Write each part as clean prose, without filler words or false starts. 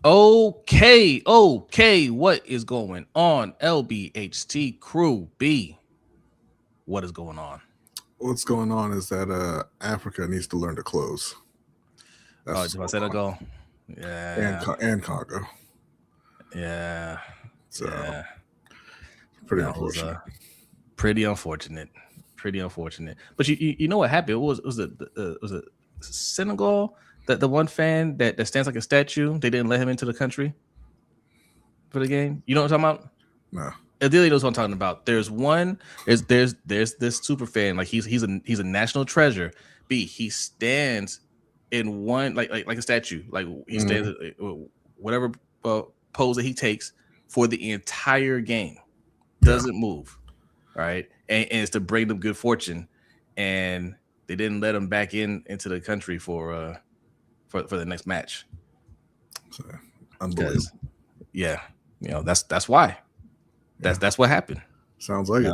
Okay. What is going on? LBHT crew B. What is going on? What's going on is that Africa needs to learn to close. That's Oh, what's just I going said on, ago. and Yeah, and Congo. yeah, So yeah. pretty That was unfortunate. pretty unfortunate. Pretty unfortunate. But you know what happened? Was it Senegal? That the one fan that stands like a statue. They didn't let him into the country for the game. You know what I'm talking about? No, Adelia knows what I'm talking about. There's one. There's this super fan. Like he's a national treasure. B. He stands in one like a statue. Like he stands mm, whatever pose that he takes for the entire game. yeah. Doesn't move. Right, and it's to bring them good fortune. And they didn't let him back into the country for the next match So, unbelievable. because yeah, that's why Yeah, that's what happened. sounds like it.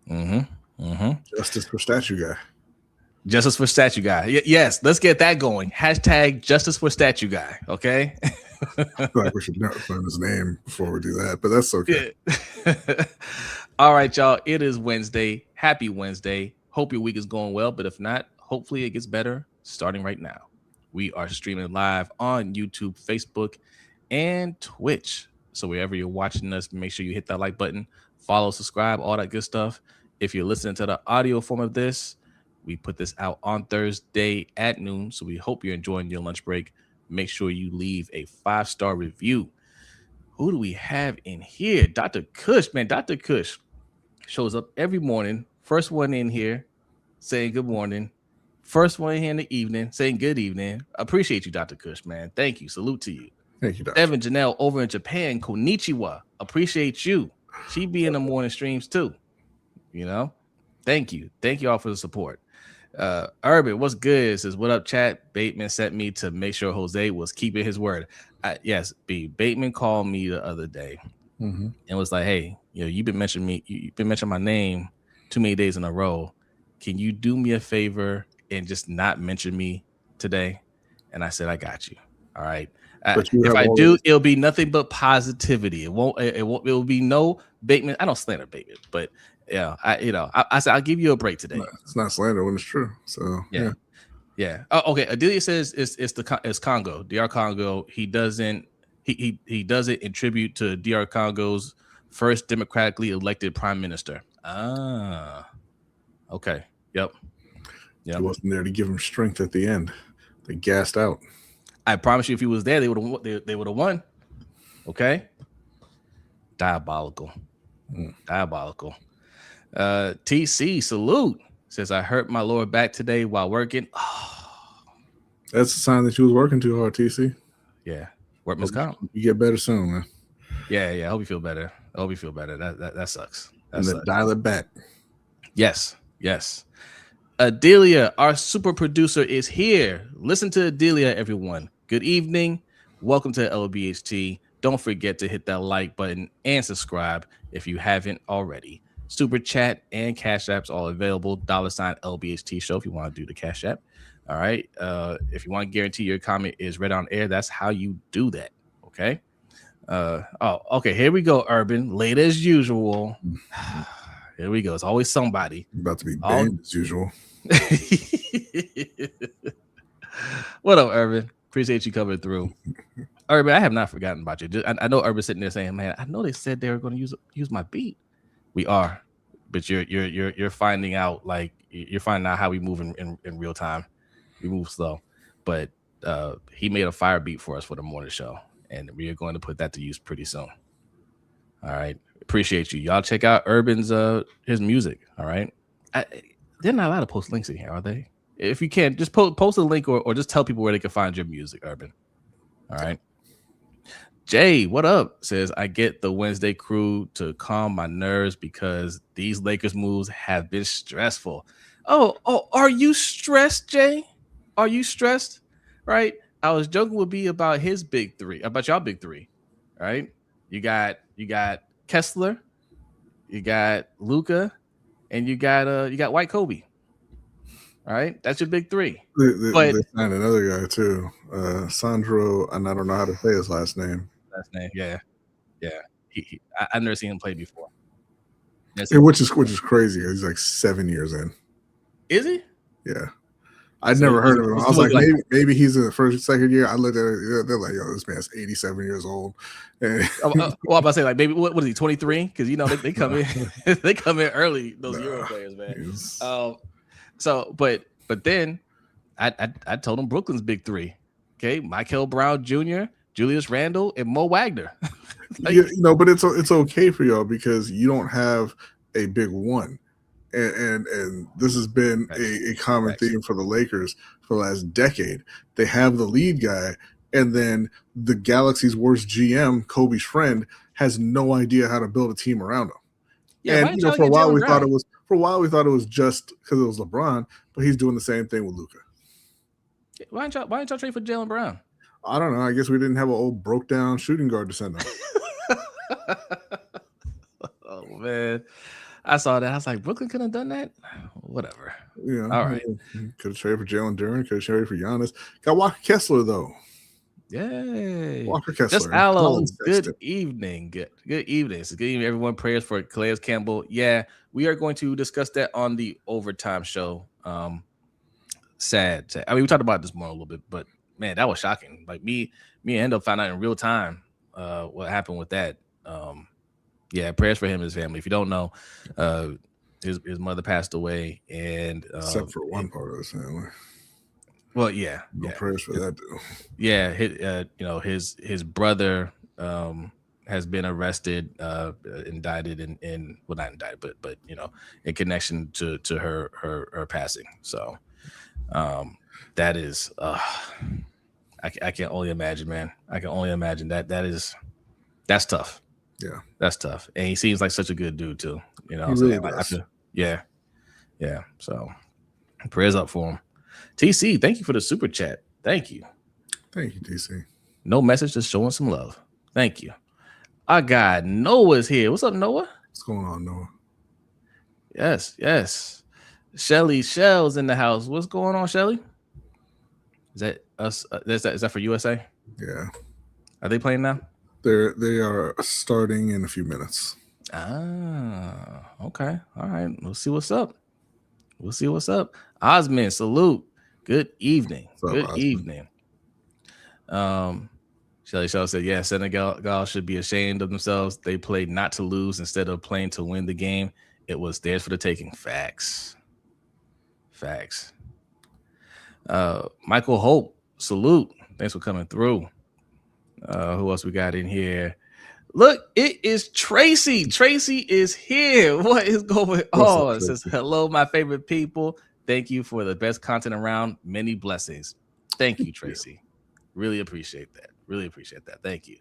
Yeah. Mm-hmm. Justice for statue guy. Justice for statue guy. Yes, let's get that going. Hashtag justice for statue guy. Okay. I feel like we should learn his name before we do that, but that's okay. Yeah. All right, y'all. It is Wednesday. Happy Wednesday. Hope your week is going well, but if not, hopefully it gets better starting right now. We are streaming live on YouTube, Facebook, and Twitch. So wherever you're watching us, make sure you hit that like button, follow, subscribe, all that good stuff. If you're listening to the audio form of this, we put this out on Thursday at noon. So we hope you're enjoying your lunch break. Make sure you leave a 5-star review. Who do we have in here? Dr. Kush, man. Dr. Kush shows up every morning. First one in here saying good morning. First one in here in the evening saying good evening. Appreciate you, Dr. Kush, man. Thank you. Salute to you. Thank you, Doctor. Evan Janelle over in Japan. Konnichiwa. Appreciate you. She be in the morning streams too. You know? Thank you. Thank you all for the support. Urban, what's good? Says, what up, chat? Bateman sent me to make sure Jose was keeping his word. Yes, B. Bateman called me the other day and was like, hey, you've been mentioning me, you've been mentioning my name too many days in a row. Can you do me a favor and just not mention me today? And I said, I got you. All right. But you If have I already. do, it'll be nothing but positivity. It won't. It will be no Bateman. I don't slander Bateman, but yeah, I said I'll give you a break today. It's not slander when it's true. So Yeah, yeah. Oh, okay. Adelia says it's Congo, DR Congo. He doesn't he does it in tribute to DR Congo's first democratically elected prime minister. Ah, okay. Yep. he Yep. wasn't there to give him strength at the end. They gassed out. I promise you, if he was there, they would have won. Okay. Diabolical. Diabolical. TC salute says I hurt my lower back today while working. That's a sign that you was working too hard, TC. Yeah, workman's comp. You get better soon, man. Yeah. I hope you feel better. That sucks. And then dial it back. Yes. Adelia, our super producer, is here. Listen to Adelia, everyone. Good evening. Welcome to LBHT. Don't forget to hit that like button and subscribe if you haven't already. Super chat and cash apps all available. $ LBHT show if you want to do the cash app. All right. If you want to guarantee your comment is read on air, that's how you do that. Okay. Okay. Here we go, Urban. Late as usual. Here we go. It's always somebody. About to be banned as usual. What up, Urban? Appreciate you coming through. Urban, I have not forgotten about you. I know Urban sitting there saying, "Man, I know they said they were going to use my beat." We are, but you're finding out how we move in real time. We move slow, but he made a fire beat for us for the morning show, and we are going to put that to use pretty soon. All right, appreciate you. Y'all check out Urban's his music. All right, they're not allowed to post links in here, are they? If you can, just post a link or just tell people where they can find your music, Urban. All right. Jay, what up? Says, I get the Wednesday crew to calm my nerves because these Lakers moves have been stressful. Oh, are you stressed, Jay? Are you stressed? Right? I was joking with B about his big three, about y'all big three. Right? You got Kessler, you got Luca, and you got White Kobe. All right, that's your big three. They But signed another guy too, Sandro, and I don't know how to say his last name. last name, yeah. I've never seen him play before. Which is crazy. He's like 7 years in. Is he? Yeah. I'd So never heard of him. I was like, like maybe he's in the first, second year. I looked at it. They're like, yo, this man's 87 years old. And well, I'm about to say, like, maybe what is he, 23? Because they come in, they come in early. Those Euro players, man. So, but then I told him Brooklyn's big three. Okay, Michael Brown Jr., Julius Randle, and Mo Wagner. But it's okay for y'all because you don't have a big one. And this has been a common theme for the Lakers for the last decade. They have the lead guy, and then the Galaxy's worst GM, Kobe's friend, has no idea how to build a team around him. Yeah, and for a while we thought it was just because it was LeBron, but he's doing the same thing with Luka. Why didn't y'all trade for Jaylen Brown? I don't know. I guess we didn't have an old broke down shooting guard to send him. Oh man. I saw that. I was like, Brooklyn could have done that. Whatever. Yeah. All right. Could have traded for Jalen Duren. Could have traded for Giannis. Got Walker Kessler though. Yay. Walker Kessler. Just Aloe. Good evening. Good evening. So good evening, everyone. Prayers for Calais Campbell. Yeah, we are going to discuss that on the overtime show. Sad. I mean, we talked about this more a little bit, but man, that was shocking. Like me and Endo found out in real time what happened with that. Yeah, prayers for him and his family. If you don't know, his mother passed away, and except for one part of his family. Well, yeah, no prayers for that dude. Yeah, his brother has been arrested, indicted in well, not indicted, but in connection to her passing. So that is I can only imagine, man. I can only imagine that's tough. Yeah, that's tough. And he seems like such a good dude too. He really does. Yeah. So prayers up for him. TC, thank you for the super chat. Thank you, TC. No message, just showing some love. Thank you. Our guy Noah's here. What's up, Noah? What's going on, Noah? Yes. Shelly Shell's in the house. What's going on, Shelly? Is that us? Is that for USA? Yeah. Are they playing now? They are starting in a few minutes. Okay. All right. We'll see what's up. Osman, salute. Good evening. Good evening. Shelly Shaw said, yeah, Senegal should be ashamed of themselves. They played not to lose instead of playing to win the game. It was theirs for the taking. Facts. Michael Hope, salute. Thanks for coming through. Who else we got in here? Look, it is Tracy. Tracy is here. What is going on? It says, hello, my favorite people. Thank you for the best content around. Many blessings. Thank you, Tracy. Really appreciate that. Thank you.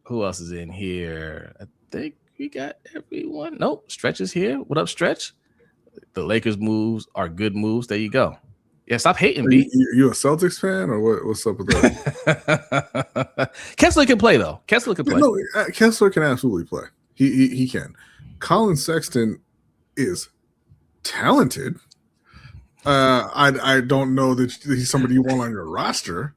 Who else is in here? I think we got everyone. Nope. Stretch is here. What up, Stretch? The Lakers moves are good moves. There you go. Yeah, stop hating, B. You a Celtics fan or what's up with that? Kessler can play though. Kessler can play. No, Kessler can absolutely play. He can. Colin Sexton is talented. I don't know that he's somebody you want on your roster.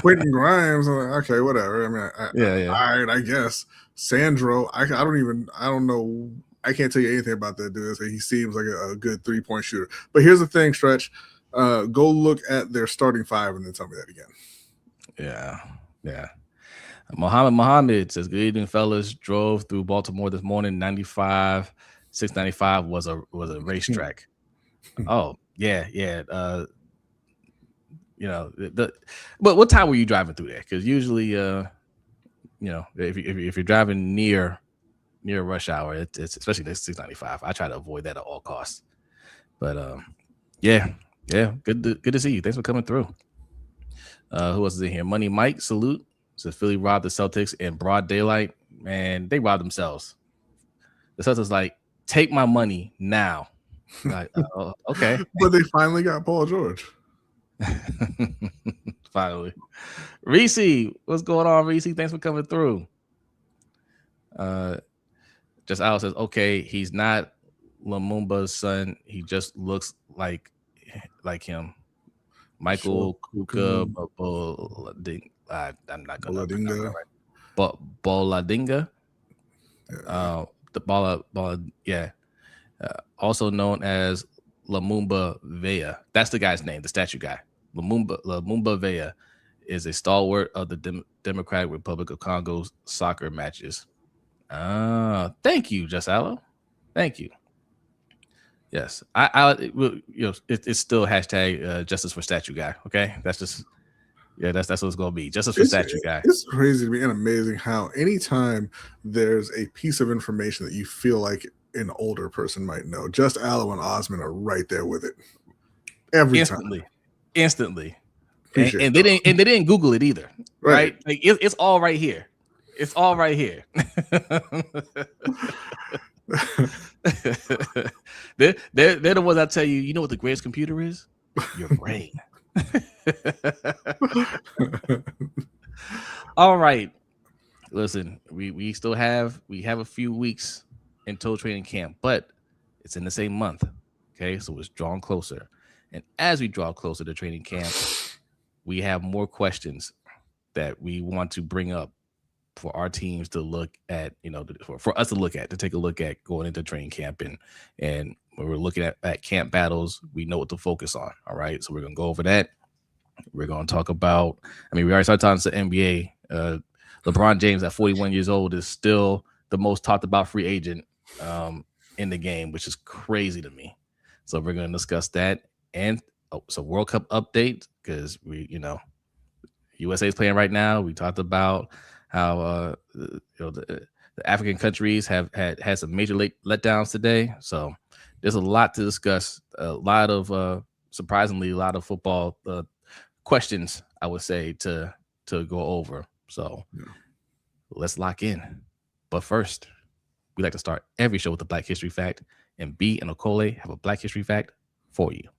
Quentin Grimes, okay, whatever. I mean, all right, I guess. Sandro, I don't know. I can't tell you anything about that dude. He seems like a good 3-point shooter. But here's the thing, Stretch. Go look at their starting five and then tell me that again. Yeah. Muhammad says, good evening, fellas. Drove through Baltimore this morning. 695 was a racetrack. Oh, yeah. But what time were you driving through there? Because usually, if you're driving near rush hour, it's especially the 695. I try to avoid that at all costs. But yeah, good to see you. Thanks for coming through. Who else is in here? Money Mike, salute. Says Philly robbed the Celtics in broad daylight. Man, they robbed themselves. The Celtics like, take my money now. Like, okay. But they finally got Paul George. Finally. Reese, what's going on, Reese? Thanks for coming through. Just Al says, okay, he's not Lumumba's son. He just looks like him. Michael Kuka I'm not gonna pronounce that Boladinga. right. But Boladinga, Yeah. the Bala, yeah, also known as Lumumba Vea. That's the guy's name, the statue guy. Lumumba Vea is a stalwart of the Democratic Republic of Congo's soccer matches. Thank you, Jusalo. Thank you. Yes, it's still hashtag justice for statue guy. Okay, that's just that's what it's gonna be. Justice for statue guy. It's crazy to me and amazing how anytime there's a piece of information that you feel like an older person might know, Just Allo and Osmond are right there with it every instantly, time. Instantly. Appreciate and they didn't Google it either, right? Like it's all right here. It's all right here. they're the ones that tell you, you know what the greatest computer is? Your brain. All right. Listen, we still have a few weeks until training camp, but it's in the same month. Okay, so it's drawn closer. And as we draw closer to training camp, we have more questions that we want to bring up for our teams to look at, for us to look at, to take a look at going into training camp. And when we're looking at camp battles, we know what to focus on. All right. So we're going to go over that. We're going to talk about, we already started talking to the NBA. LeBron James at 41 years old is still the most talked about free agent in the game, which is crazy to me. So we're going to discuss that. And so World Cup update, because USA is playing right now. We talked about how the African countries have had some major letdowns today. So there's a lot to discuss. A lot of surprisingly, a lot of football questions, I would say, to go over. So let's lock in. But first, we like to start every show with a Black History fact, and B and Okole have a Black History fact for you.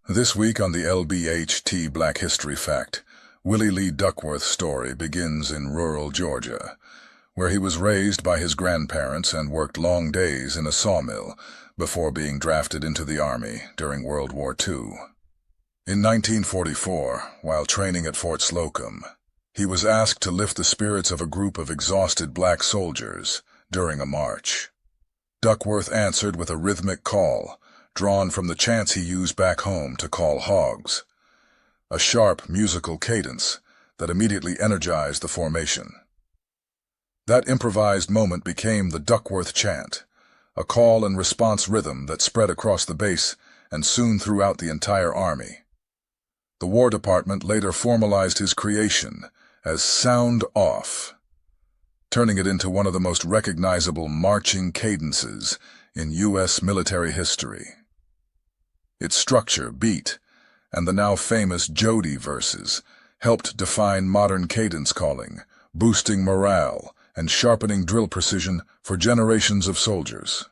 This week on the LBHT Black History Fact, Willie Lee Duckworth's story begins in rural Georgia, where he was raised by his grandparents and worked long days in a sawmill before being drafted into the Army during World War II. In 1944, while training at Fort Slocum, he was asked to lift the spirits of a group of exhausted black soldiers during a march. Duckworth answered with a rhythmic call, drawn from the chants he used back home to call hogs, a sharp musical cadence that immediately energized the formation. That improvised moment became the Duckworth chant, a call and response rhythm that spread across the base and soon throughout the entire Army. The War Department later formalized his creation as Sound Off, turning it into one of the most recognizable marching cadences in U.S. military history. Its structure, beat, and the now famous Jody verses helped define modern cadence calling, boosting morale and sharpening drill precision for generations of soldiers.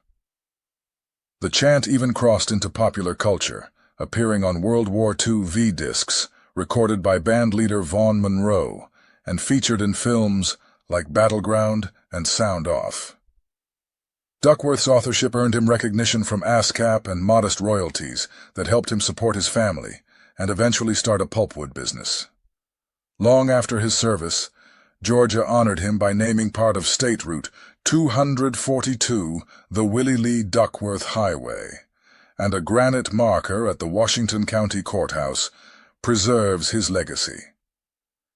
The chant even crossed into popular culture, appearing on World War II V-discs recorded by bandleader Vaughn Monroe and featured in films like Battleground and Sound Off. Duckworth's authorship earned him recognition from ASCAP and modest royalties that helped him support his family and eventually start a pulpwood business. Long after his service, Georgia honored him by naming part of State Route 242 the Willie Lee Duckworth Highway, and a granite marker at the Washington County Courthouse preserves his legacy.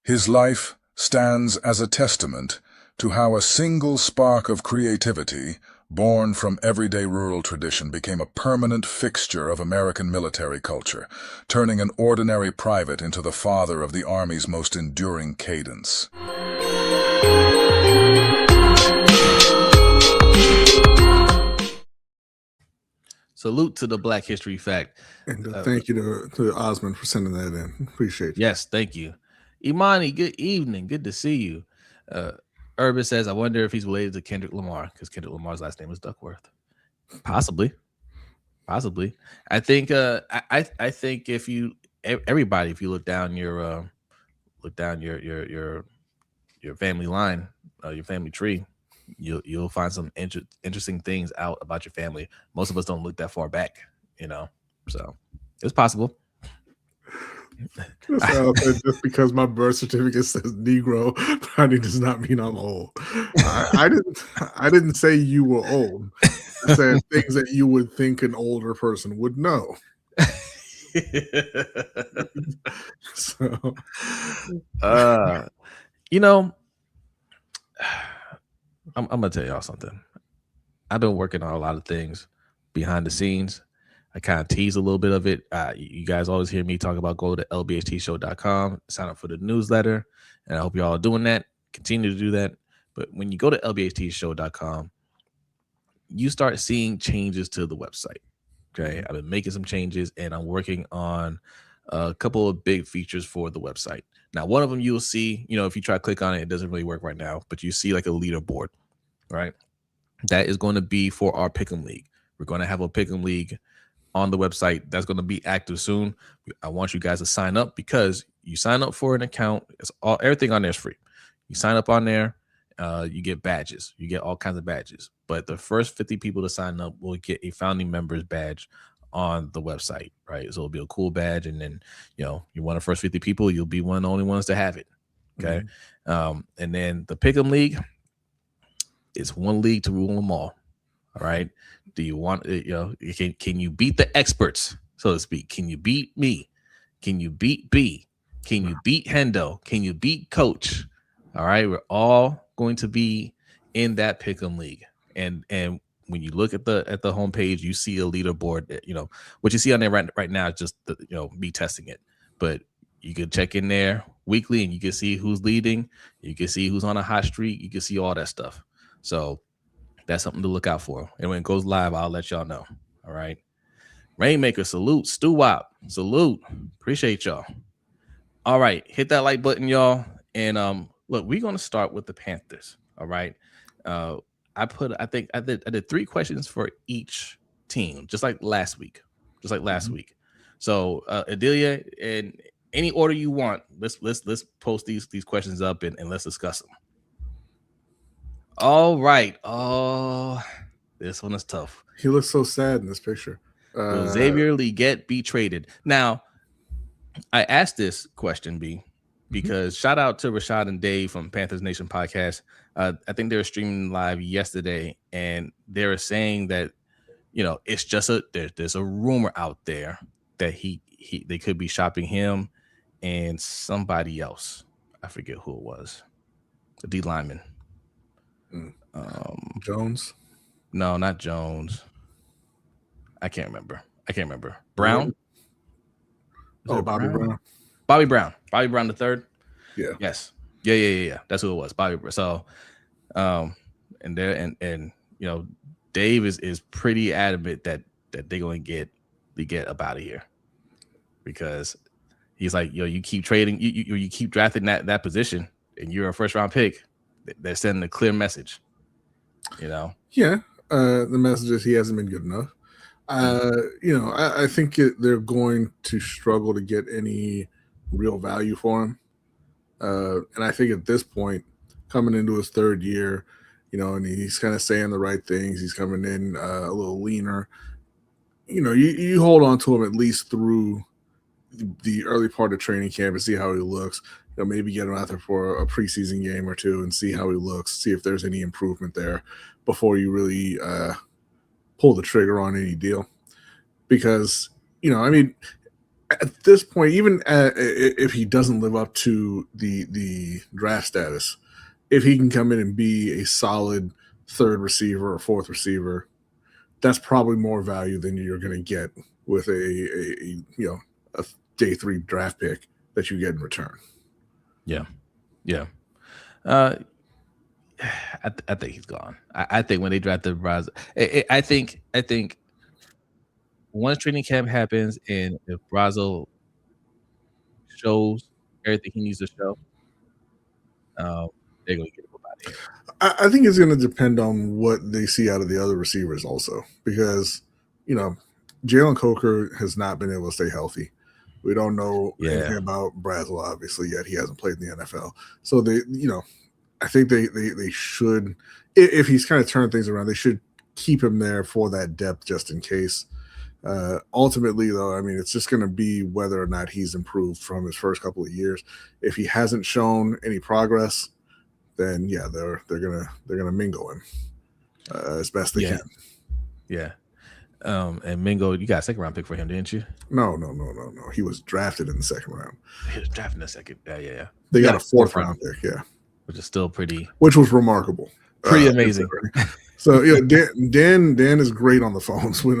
His life stands as a testament to how a single spark of creativity born from everyday rural tradition became a permanent fixture of American military culture, turning an ordinary private into the father of the Army's most enduring cadence. Salute to the Black History Fact. And thank you to Osmond for sending that in. Appreciate you. Yes, thank you. Imani, good evening. Good to see you. Urban says, I wonder if he's related to Kendrick Lamar because Kendrick Lamar's last name is Duckworth. Possibly. I think. I think if you everybody, if you look down your family line, your family tree, you'll find some interesting things out about your family. Most of us don't look that far back, so it's possible. Just because my birth certificate says Negro, probably does not mean I'm old. I didn't say you were old. I said things that you would think an older person would know. So, I'm gonna tell y'all something. I've been working on a lot of things behind the scenes. I kind of tease a little bit of it. You guys always hear me talk about go to LBHTShow.com, sign up for the newsletter, and I hope you all are doing that. Continue to do that. But when you go to LBHTShow.com, you start seeing changes to the website. Okay, I've been making some changes, and I'm working on a couple of big features for the website. Now, one of them you'll see, if you try to click on it, it doesn't really work right now, but you see like a leaderboard, right? That is going to be for our Pick'em League. We're going to have a Pick'em League on the website that's going to be active soon. I want you guys to sign up because you sign up for an account. Everything on there is free. You sign up on there, you get badges. You get all kinds of badges. But the first 50 people to sign up will get a founding members badge on the website, right? So it'll be a cool badge. And then, you're one of the first 50 people. You'll be one of the only ones to have it. Okay. Mm-hmm. And then the Pick'em League, it's one league to rule them all. All right. Do you want, can you beat the experts, so to speak? Can you beat me? Can you beat B? Can you beat Hendo? Can you beat Coach? All right. We're all going to be in that Pick'em League. And when you look at the homepage, you see a leaderboard that, what you see on there right now is just me testing it. But you can check in there weekly and you can see who's leading. You can see who's on a hot streak. You can see all that stuff. So that's something to look out for. And when it goes live, I'll let y'all know. All right. Rainmaker, salute. Stu Wop, salute. Appreciate y'all. All right. Hit that like button, y'all. And look, we're going to start with the Panthers. All right. I did 3 questions for each team, just like last week. Week. So Adelia, in any order you want, let's post these questions up and let's discuss them. All right. Oh, this one is tough. He looks so sad in this picture. Will Xavier Legette be traded? Now, I asked this question, B, because shout out to Rashad and Dave from Panthers Nation podcast. I think they were streaming live yesterday, and they were saying that, it's just there's a rumor out there that they could be shopping him and somebody else. I forget who it was. The D lineman. Jones? No, not Jones. I can't remember. Brown? Bobby Brown. Bobby Brown the third. Yeah. Yes. Yeah. That's who it was. Bobby Brown. So, and Dave is pretty adamant that they're going to get up out of here because he's like, you keep trading, you keep drafting that position, and you're a first round pick. They're sending a clear message. Yeah. The message is he hasn't been good enough. I think they're going to struggle to get any real value for him. And I think at this point, coming into his third year, and he's kind of saying the right things. He's coming in a little leaner. You hold on to him at least through the early part of training camp and see how he looks. Maybe get him out there for a preseason game or two and see how he looks, see if there's any improvement there before you really pull the trigger on any deal. Because, at this point, even if he doesn't live up to the draft status, if he can come in and be a solid third receiver or fourth receiver, that's probably more value than you're going to get with a day 3 draft pick that you get in return. Yeah. I think he's gone. I think when they drafted Braz, I think once training camp happens and if Brazo shows everything he needs to show, they're going to get him out I think it's going to depend on what they see out of the other receivers also, because, Jalen Coker has not been able to stay healthy. We don't know anything about Brazel, obviously, yet. He hasn't played in the NFL. So I think they should, if he's kind of turned things around, they should keep him there for that depth just in case. Ultimately, though, I mean, it's just going to be whether or not he's improved from his first couple of years. If he hasn't shown any progress, then yeah, they're gonna mingle him as best they can. Yeah. And Mingo, you got a second round pick for him, didn't you? No. He was drafted in the second round. He was drafted in the second. Yeah. They got a fourth round pick, which is still which was remarkable, pretty amazing. So Dan is great on the phones when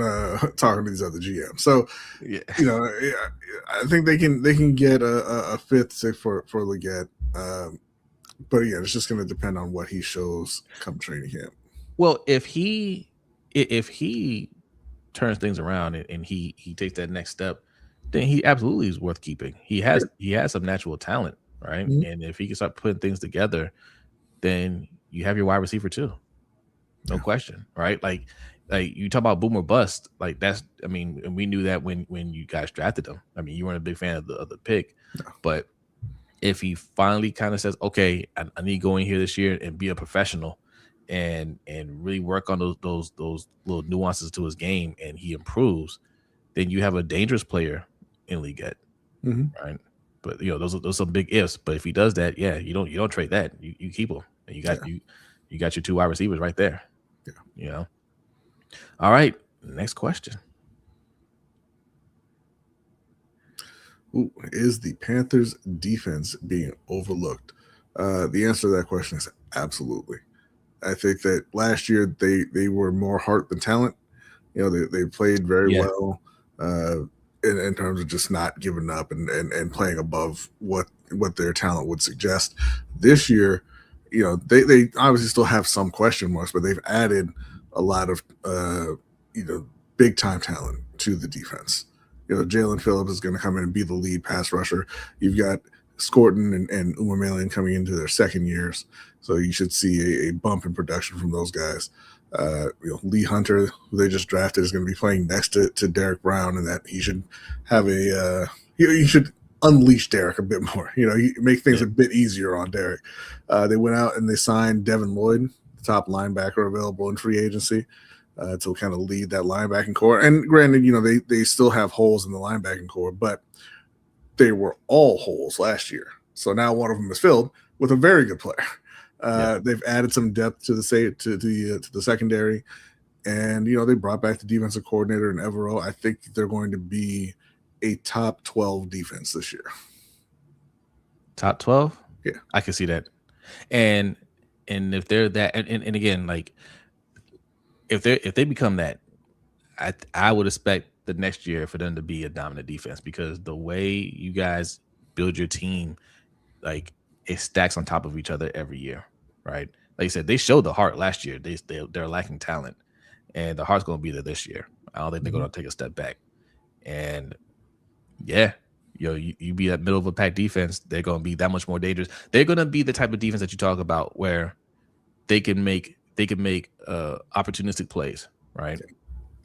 talking to these other GMs. So I think they can get a fifth, sixth for Leggett. But yeah, it's just going to depend on what he shows come training camp. Well, if he turns things around and he takes that next step, then he absolutely is worth keeping. He has some natural talent, right? Mm-hmm. And if he can start putting things together, then you have your wide receiver too. No question, right? Like you talk about boom or bust, like that's. I mean, and we knew that when you guys drafted him. I mean, you weren't a big fan of the pick, but if he finally kind of says, "Okay, I need to go in here this year and be a professional," and really work on those little nuances to his game, and he improves, then you have a dangerous player in Leggett, right? But those are some big ifs. But if he does that, you don't trade that. You keep him, and you got your two wide receivers right there. Yeah. All right. Next question. Is the Panthers defense being overlooked? The answer to that question is absolutely. I think that last year they were more heart than talent. They played very well in terms of just not giving up and playing above what their talent would suggest. This year, they obviously still have some question marks, but they've added a lot of big time talent to the defense. Jalen Phillips is going to come in and be the lead pass rusher. You've got Scorton and Umar coming into their second years, so you should see a bump in production from those guys. Lee Hunter, who they just drafted, is going to be playing next to Derek Brown, and that he should have you should unleash Derek a bit more. Make things a bit easier on Derek. They went out and they signed Devin Lloyd, the top linebacker available in free agency, to kind of lead that linebacking core. And granted, they still have holes in the linebacking core, but they were all holes last year. So now one of them is filled with a very good player. They've added some depth to the secondary, and they brought back the defensive coordinator in Evero. I think they're going to be a top 12 defense this year. Top 12? Yeah, I can see that. And if they're that, and again, like if they become that, I would expect the next year for them to be a dominant defense, because the way you guys build your team, like it stacks on top of each other every year, right? Like you said, they showed the heart last year. They're lacking talent, and the heart's going to be there this year. I don't think they're going to take a step back. And you be that middle of a pack defense, they're going to be that much more dangerous. They're going to be the type of defense that you talk about where they can make opportunistic plays, right?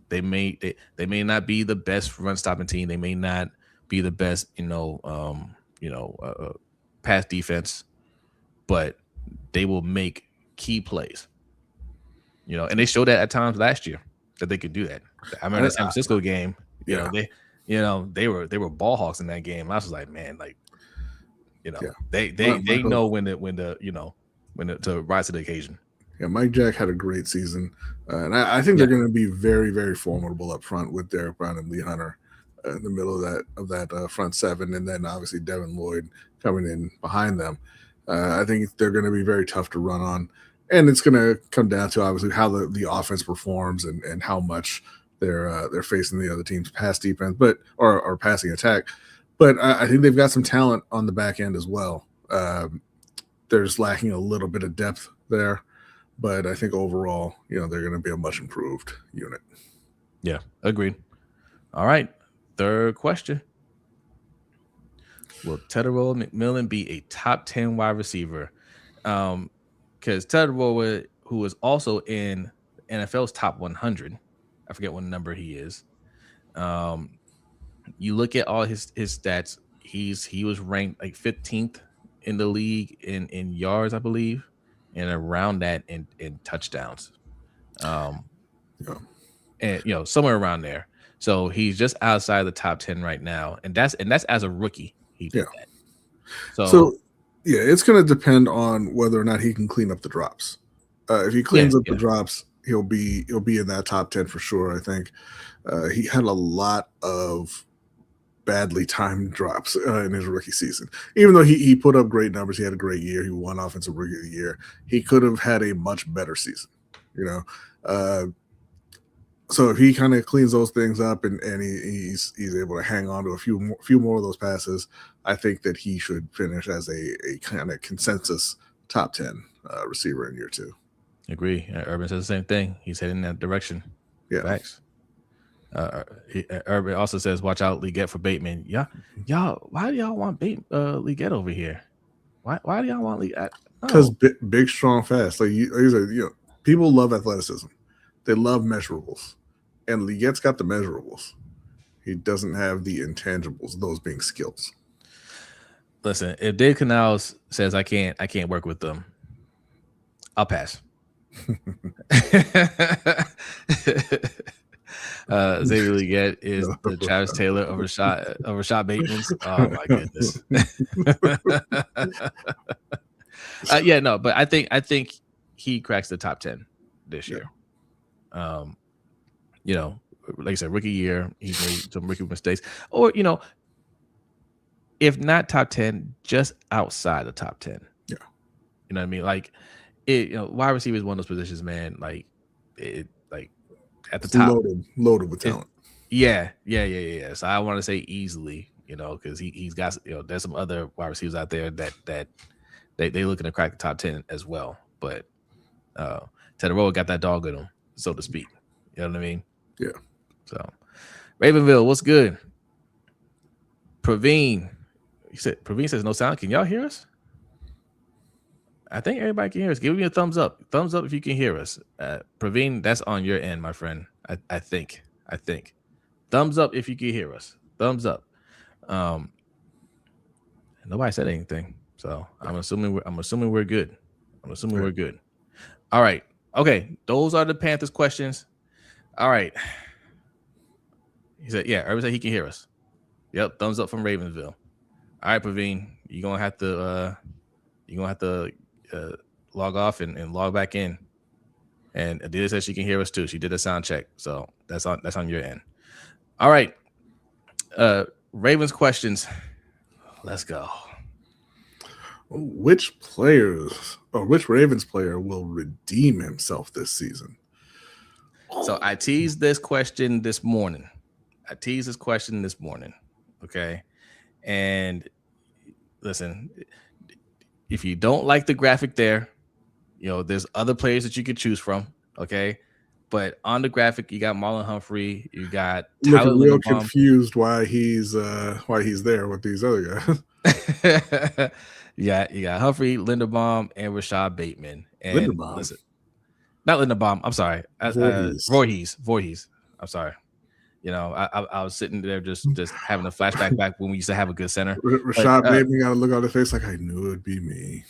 They may not be the best run stopping team. They may not be the best, pass defense, but they will make key plays. And they showed that at times last year that they could do that. I remember the San Francisco game. They were ball hawks in that game. I was like, man, they know when to rise to the occasion. Yeah, Mike Jack had a great season, and I think they're going to be very, very formidable up front with Derek Brown and Lee Hunter in the middle of that front seven, and then obviously Devin Lloyd coming in behind them. I think they're going to be very tough to run on, and it's going to come down to obviously how the offense performs and how much they're facing the other team's pass defense, or passing attack. But I think they've got some talent on the back end as well. There's lacking a little bit of depth there. But I think overall, they're going to be a much improved unit. Yeah, agreed. All right, third question. Will Tetairoa McMillan be a top 10 wide receiver? because Tagovailoa, who is also in NFL's top 100, I forget what number he is. You look at all his stats. He was ranked like 15th in the league in yards, I believe, and around that in touchdowns. And somewhere around there. So he's just outside the top 10 right now, and that's as a rookie. He did that. So yeah, it's going to depend on whether or not he can clean up the drops. If he cleans up the drops, he'll be in that top 10 for sure. I think he had a lot of badly timed drops in his rookie season. Even though he put up great numbers, he had a great year. He won Offensive Rookie of the Year. He could have had a much better season. So if he kind of cleans those things up and he's able to hang on to a few more of those passes, I think that he should finish as a kind of consensus top 10 receiver in year 2. Agree. Urban says the same thing. He's heading in that direction. Yeah. Facts. Urban also says, "Watch out, Leggett for Bateman." Y'all, why do y'all want Leggett over here? Why do y'all want Leggett? Because big, strong, fast. Like you said, people love athleticism. They love measurables, and Leggett's got the measurables. He doesn't have the intangibles, those being skills. Listen, if Dave Canals says I can't work with them, I'll pass. Xavier Leggett is the Travis Taylor over Rashad Bateman's. Oh my goodness. But I think he cracks the top 10 this year. Like I said, rookie year, he made some rookie mistakes, or if not top 10, just outside the top 10. Yeah, you know what I mean. Like wide receiver is one of those positions, man. Like at the top, loaded with talent. Yeah. So I want to say easily, because he's got there's some other wide receivers out there that they looking to crack the top 10 as well. But Tagovailoa got that dog in him, so to speak. You know what I mean? Yeah. So Ravenville, what's good? Praveen says no sound. Can y'all hear us? I think everybody can hear us. Give me a thumbs up. Thumbs up if you can hear us. Praveen, that's on your end, my friend. I think. Thumbs up if you can hear us. Thumbs up. Nobody said anything, so I'm assuming we're good. We're good. All right. Okay. Those are the Panthers questions. All right. He said, yeah, Urban said he can hear us. Yep. Thumbs up from Ravensville. All right, Praveen, you're gonna have to log off and log back in. And Adia says she can hear us too. She did a sound check, so that's on your end. All right. Ravens questions. Let's go. Which Ravens player will redeem himself this season? So I teased this question this morning. Okay. And listen, if you don't like the graphic there, there's other players that you could choose from. Okay. But on the graphic, you got Marlon Humphrey, you got Tyler Looking real Linderbaum. Confused why he's there with these other guys. Yeah, you got Humphrey, Linderbaum, and Rashad Bateman. And Linderbaum. Listen, not Linderbaum. I'm sorry, Voorhees. I'm sorry. I was sitting there just having a flashback back when we used to have a good center. Rashad Bateman got to look on his face like I knew it'd be me.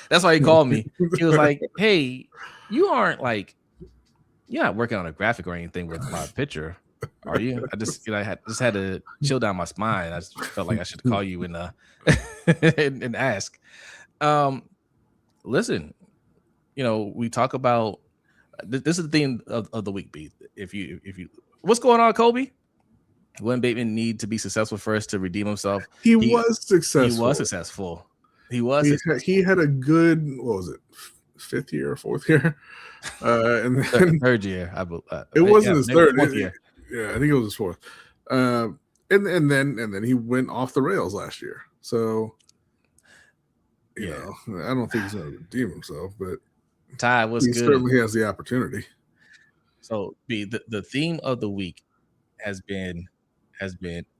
That's why he called me. He was like, "Hey, you're not working on a graphic or anything with my picture, are you?" I just I had to chill down my spine. I just felt like I should call you and and ask. Listen, we talk about this is the theme of the week, B. If you what's going on, Kobe? Wouldn't Bateman need to be successful first to redeem himself? He was successful. He was successful. He had a good, what was it, 5th year or 4th year? And then third year. It wasn't his third. Year. Yeah, I think it was his 4th. And then he went off the rails last year. So, you know, I don't think he's going to redeem himself, but Ty was he good. certainly has the opportunity. So the theme of the week has been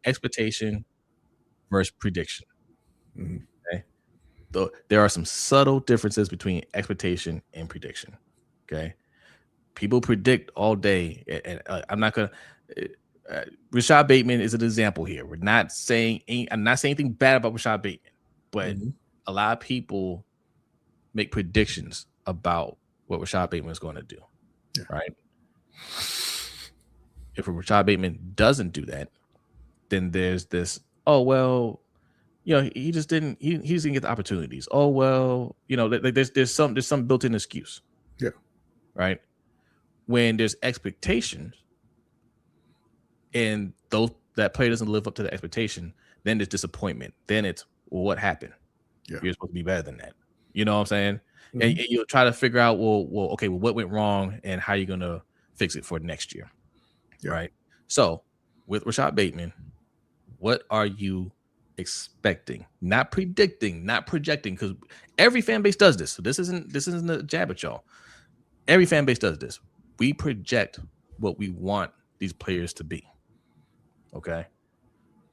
expectation versus prediction. Mm-hmm. Okay. there are some subtle differences between expectation and prediction. Okay, people predict all day, and I'm not gonna. Rashad Bateman is an example here. I'm not saying anything bad about Rashad Bateman, but a lot of people make predictions about what Rashad Bateman is going to do. Yeah. Right? If Rashad Bateman doesn't do that, then there's this, oh well, he just didn't get the opportunities. Oh well, there's some built-in excuse. Yeah. Right? When there's expectations and that player doesn't live up to the expectation, then there's disappointment. Then it's, well, what happened? Yeah. You're supposed to be better than that. You know what I'm saying? And you'll try to figure out, okay, what went wrong and how you're going to fix it for next year. Yeah. Right? So with Rashad Bateman, what are you expecting? Not predicting, not projecting, because every fan base does this. So this isn't a jab at y'all. Every fan base does this. We project what we want these players to be. Okay.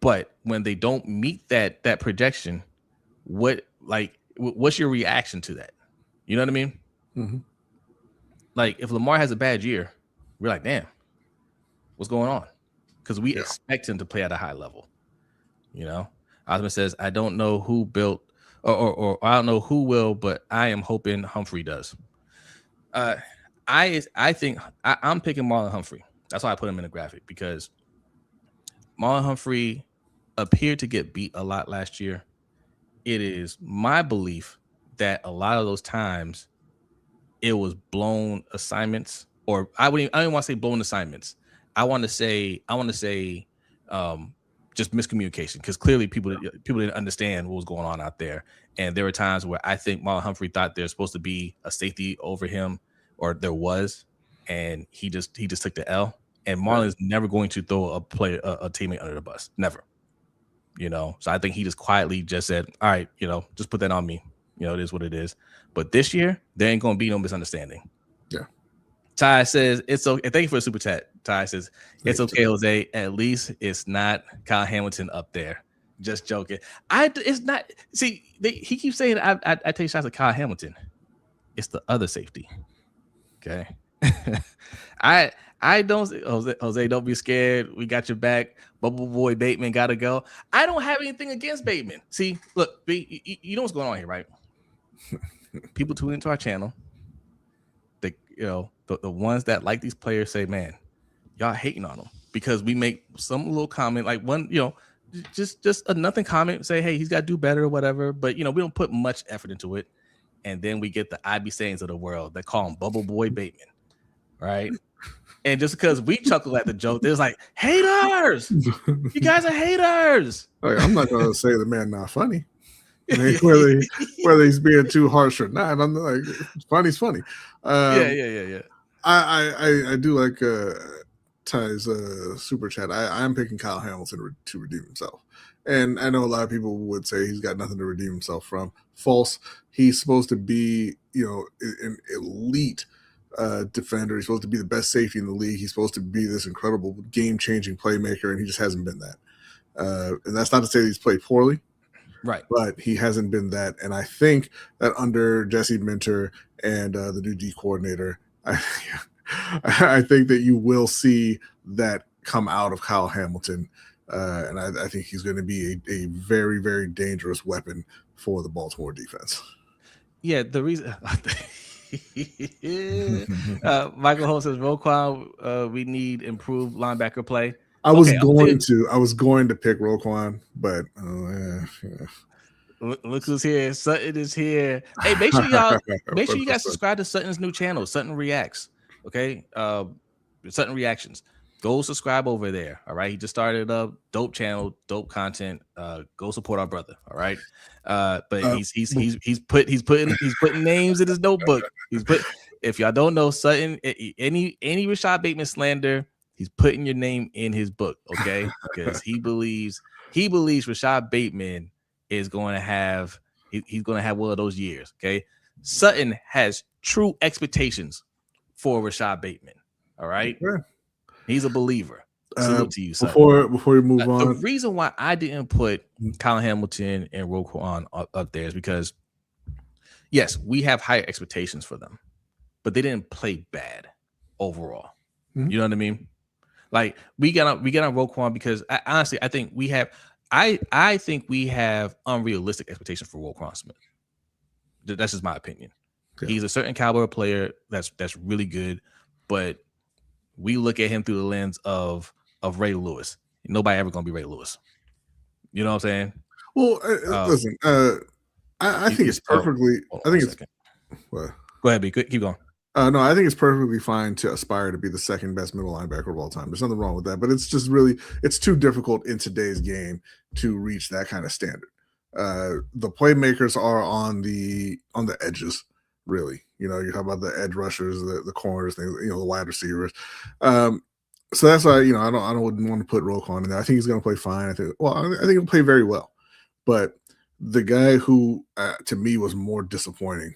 But when they don't meet that projection, what's your reaction to that? You know what I mean? Mm-hmm. Like if Lamar has a bad year, we're like, damn, what's going on? Because we expect him to play at a high level. Osmond says, I don't know who built or I don't know who will, but I am hoping Humphrey does. I think I'm picking Marlon Humphrey. That's why I put him in the graphic, because Marlon Humphrey appeared to get beat a lot last year. It is my belief that a lot of those times it was blown assignments, or I don't want to say blown assignments. I want to say just miscommunication, because clearly people didn't understand what was going on out there. And there were times where I think Marlon Humphrey thought there's supposed to be a safety over him, or there was, and he just took the L. And Marlon is never going to throw a teammate under the bus. Never. So I think he just quietly just said, all right, just put that on me. It is what it is. But this year, there ain't going to be no misunderstanding. Yeah. Ty says, it's okay. Thank you for the super chat. Ty says, it's okay, Jose. At least it's not Kyle Hamilton up there. Just joking. It's not. See, he keeps saying, I take shots at Kyle Hamilton. It's the other safety. Okay. I don't, Jose, don't be scared. We got your back. Bubble Boy Bateman got to go. I don't have anything against Bateman. See, look, you know what's going on here, right? People tune into our channel. The ones that like these players say, man, y'all hating on them because we make some little comment, like one, just a nothing comment, say, hey, he's got to do better or whatever. But, we don't put much effort into it. And then we get the IB sayings of the world that call him Bubble Boy Bateman, right? And just because we chuckle at the joke, there's like, haters! You guys are haters! I'm not going to say the man not funny. Whether he's being too harsh or not. I'm like, funny's funny. Yeah. I do like Ty's super chat. I'm picking Kyle Hamilton to redeem himself. And I know a lot of people would say he's got nothing to redeem himself from. False. He's supposed to be, an elite defender. He's supposed to be the best safety in the league. He's supposed to be this incredible game-changing playmaker, and he just hasn't been that. And that's not to say that he's played poorly, right? But he hasn't been that. And I think that under Jesse Minter and the new D coordinator, I think that you will see that come out of Kyle Hamilton. And I think he's going to be a very, very dangerous weapon for the Baltimore defense. Yeah, the reason Michael Holt says Roquan, we need improved linebacker play. I was going to pick Roquan, but look who's here. Sutton is here. Hey, make sure you guys subscribe to Sutton's new channel, Sutton Reacts. Okay, Sutton Reactions. Go subscribe over there. All right. He just started a dope channel, dope content. Go support our brother. All right. But he's putting names in his notebook. If y'all don't know, Sutton, any Rashad Bateman slander, he's putting your name in his book. Okay. Because he believes Rashad Bateman is going to have he's going to have one of those years. Okay. Sutton has true expectations for Rashad Bateman. All right. Okay. He's a believer. Salute to you, son. Before we move on, the reason why I didn't put Kyle Hamilton and Roquan up there is because yes, we have higher expectations for them, but they didn't play bad overall. Mhm. You know what I mean? Like we get on Roquan because honestly, I think we have I think we have unrealistic expectations for Roquan Smith. That's just my opinion. Yeah. He's a certain caliber player that's really good, but we look at him through the lens of Ray Lewis. Nobody ever gonna be Ray Lewis. You know what I'm saying? Well, listen, I think it's perfectly. I think it's. Well, go ahead, B. Keep going. No, I think it's perfectly fine to aspire to be the second best middle linebacker of all time. There's nothing wrong with that, but it's just really it's too difficult in today's game to reach that kind of standard. The playmakers are on the edges, really. You know, you talk about the edge rushers, the corners, things, you know, the wide receivers. So that's why, you know, I don't want to put Roquan in there. I think he's going to play fine. I think he'll play very well. But the guy who to me was more disappointing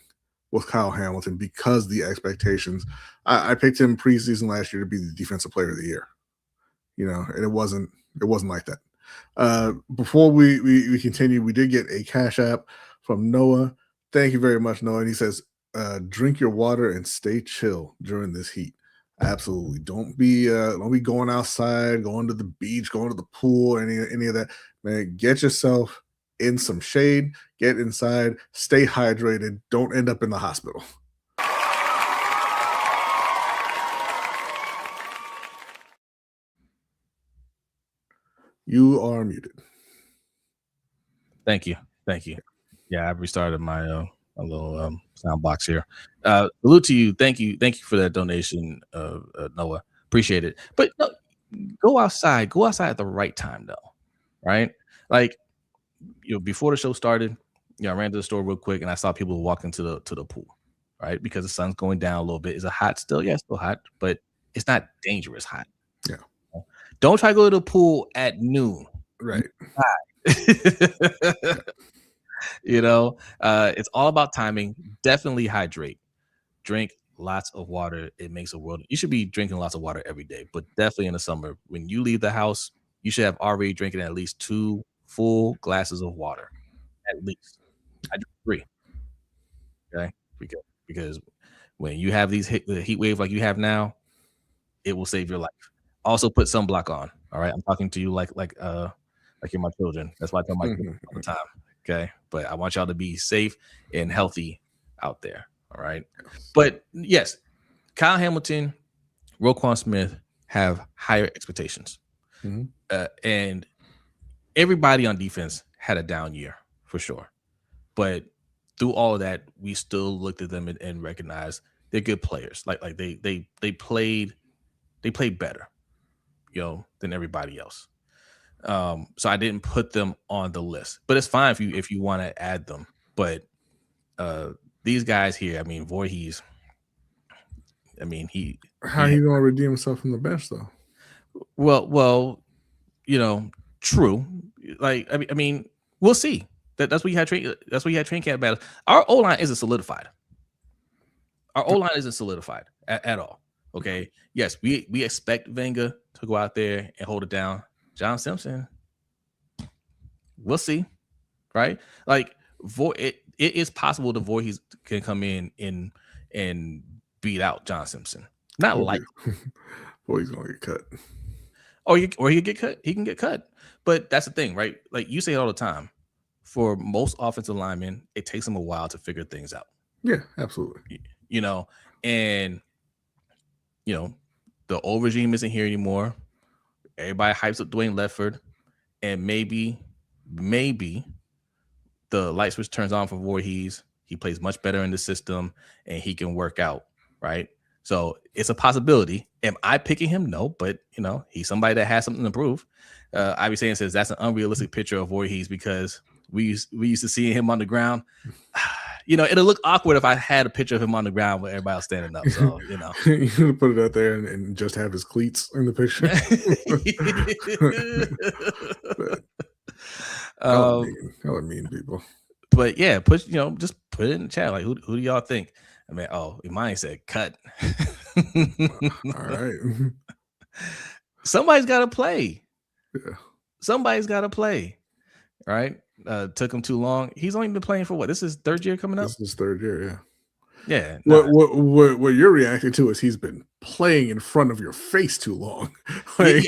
was Kyle Hamilton because the expectations. I picked him preseason last year to be the defensive player of the year. You know, and it wasn't like that. Before we continue, we did get a Cash App from Noah. Thank you very much, Noah. And he says, drink your water and stay chill during this heat. Absolutely. Don't be going outside, going to the beach, going to the pool, any of that. Man, get yourself in some shade, get inside, stay hydrated, don't end up in the hospital. You are muted. Thank you. Yeah, I've restarted my a little sound box here. Salute to you. Thank you for that donation, Noah. Appreciate it. But no, go outside at the right time though, right? Like, you know, before the show started, you know, I ran to the store real quick and I saw people walking to the pool, right? Because the sun's going down a little bit. Is it hot still? Yeah, it's still hot, but it's not dangerous hot. Yeah. Don't try to go to the pool at noon. Right. You know, it's all about timing. Definitely hydrate. Drink lots of water. It makes a world. You should be drinking lots of water every day, but definitely in the summer, when you leave the house, you should have already drinking at least 2 full glasses of water. At least. I drink 3. Okay, because when you have the heat wave like you have now, it will save your life. Also, put sunblock on. All right, I'm talking to you like you're my children. That's why I tell my kids all the time. Okay, but I want y'all to be safe and healthy out there. All right, but yes, Kyle Hamilton, Roquan Smith have higher expectations, and everybody on defense had a down year for sure. But through all of that, we still looked at them and recognized they're good players. Like they played better, you know, than everybody else. So I didn't put them on the list, but it's fine if you want to add them. But these guys here, I mean, Voorhees. I mean, how are you going to redeem himself from the bench though? Well, you know, true. Like I mean, we'll see. That's what you had train camp battles. Our O-line isn't solidified. At all. Okay. Yes, we expect Venga to go out there and hold it down. John Simpson, we'll see. Right? Like it is possible the Voorhees can come in and beat out John Simpson. Not likely. Voorhees gonna get cut. Or he can get cut. He can get cut. But that's the thing, right? Like you say it all the time. For most offensive linemen, it takes them a while to figure things out. Yeah, absolutely. You know, and you know, the old regime isn't here anymore. Everybody hypes up Dwayne Ledford, and maybe the light switch turns on for Voorhees. He plays much better in the system, and he can work out, right? So it's a possibility. Am I picking him? No, but you know, he's somebody that has something to prove. Ivy Saying says that's an unrealistic picture of Voorhees because we used to see him on the ground. You know, it'll look awkward if I had a picture of him on the ground with everybody else standing up. So, you know. You're going to put it out there and just have his cleats in the picture. Y'all are mean people. But yeah, just put it in the chat. Like, who do y'all think? I mean, mine said cut. All right. Somebody's got to play. Yeah. Somebody's got to play. right? Took him too long. He's only been playing for what? This is third year coming up? This is third year, yeah. Yeah. What you're reacting to is he's been playing in front of your face too long. Like,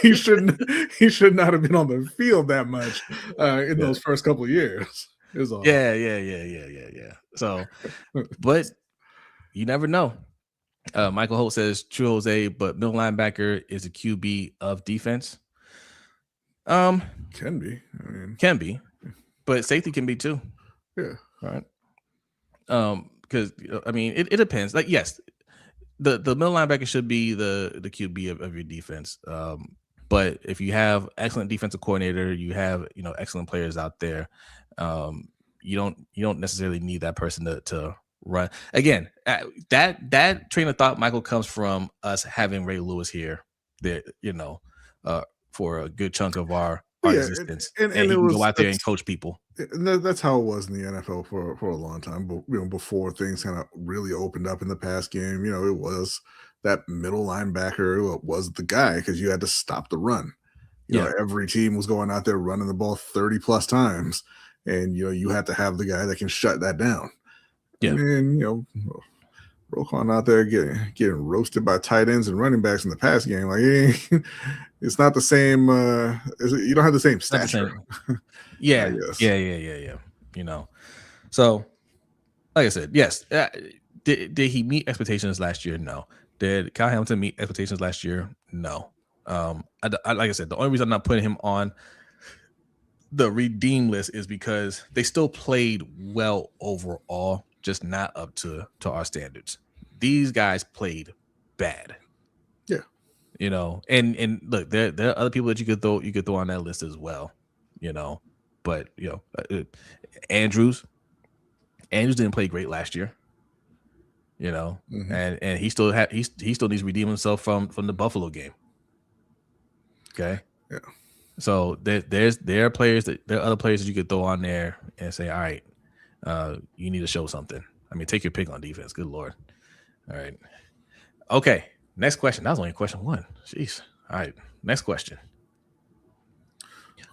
he should not have been on the field that much in those first couple of years. Yeah. So, but you never know. Michael Holt says, true Jose, but middle linebacker is a QB of defense. Can be. Can be, but safety can be too. Yeah. Right. Because I mean, it depends. Like, yes, the middle linebacker should be the QB of your defense. But if you have excellent defensive coordinator, you have excellent players out there. You don't necessarily need that person to run. Again, that train of thought, Michael, comes from us having Ray Lewis here. There, for a good chunk of our existence, and he can go out there and coach people. That's how it was in the NFL for a long time. But before things kind of really opened up in the pass game, it was that middle linebacker was the guy because you had to stop the run. Every team was going out there running the ball 30 plus times, and you had to have the guy that can shut that down. Yeah. And Roquan out there getting roasted by tight ends and running backs in the pass game. Like, it's not the same. You don't have the same stature. Yeah. So, like I said, yes. Did he meet expectations last year? No. Did Kyle Hamilton meet expectations last year? No. Like I said, the only reason I'm not putting him on the redeem list is because they still played well overall, just not up to our standards. These guys played bad. Yeah. And look, there are other people that you could throw on that list as well. But Andrews didn't play great last year. Mm-hmm. And he still needs to redeem himself from the Buffalo game. Okay. Yeah. So there are other players that you could throw on there and say, all right, you need to show something. I mean, take your pick on defense. Good Lord. All right. Okay. Next question. That was only question one. Jeez. All right. Next question.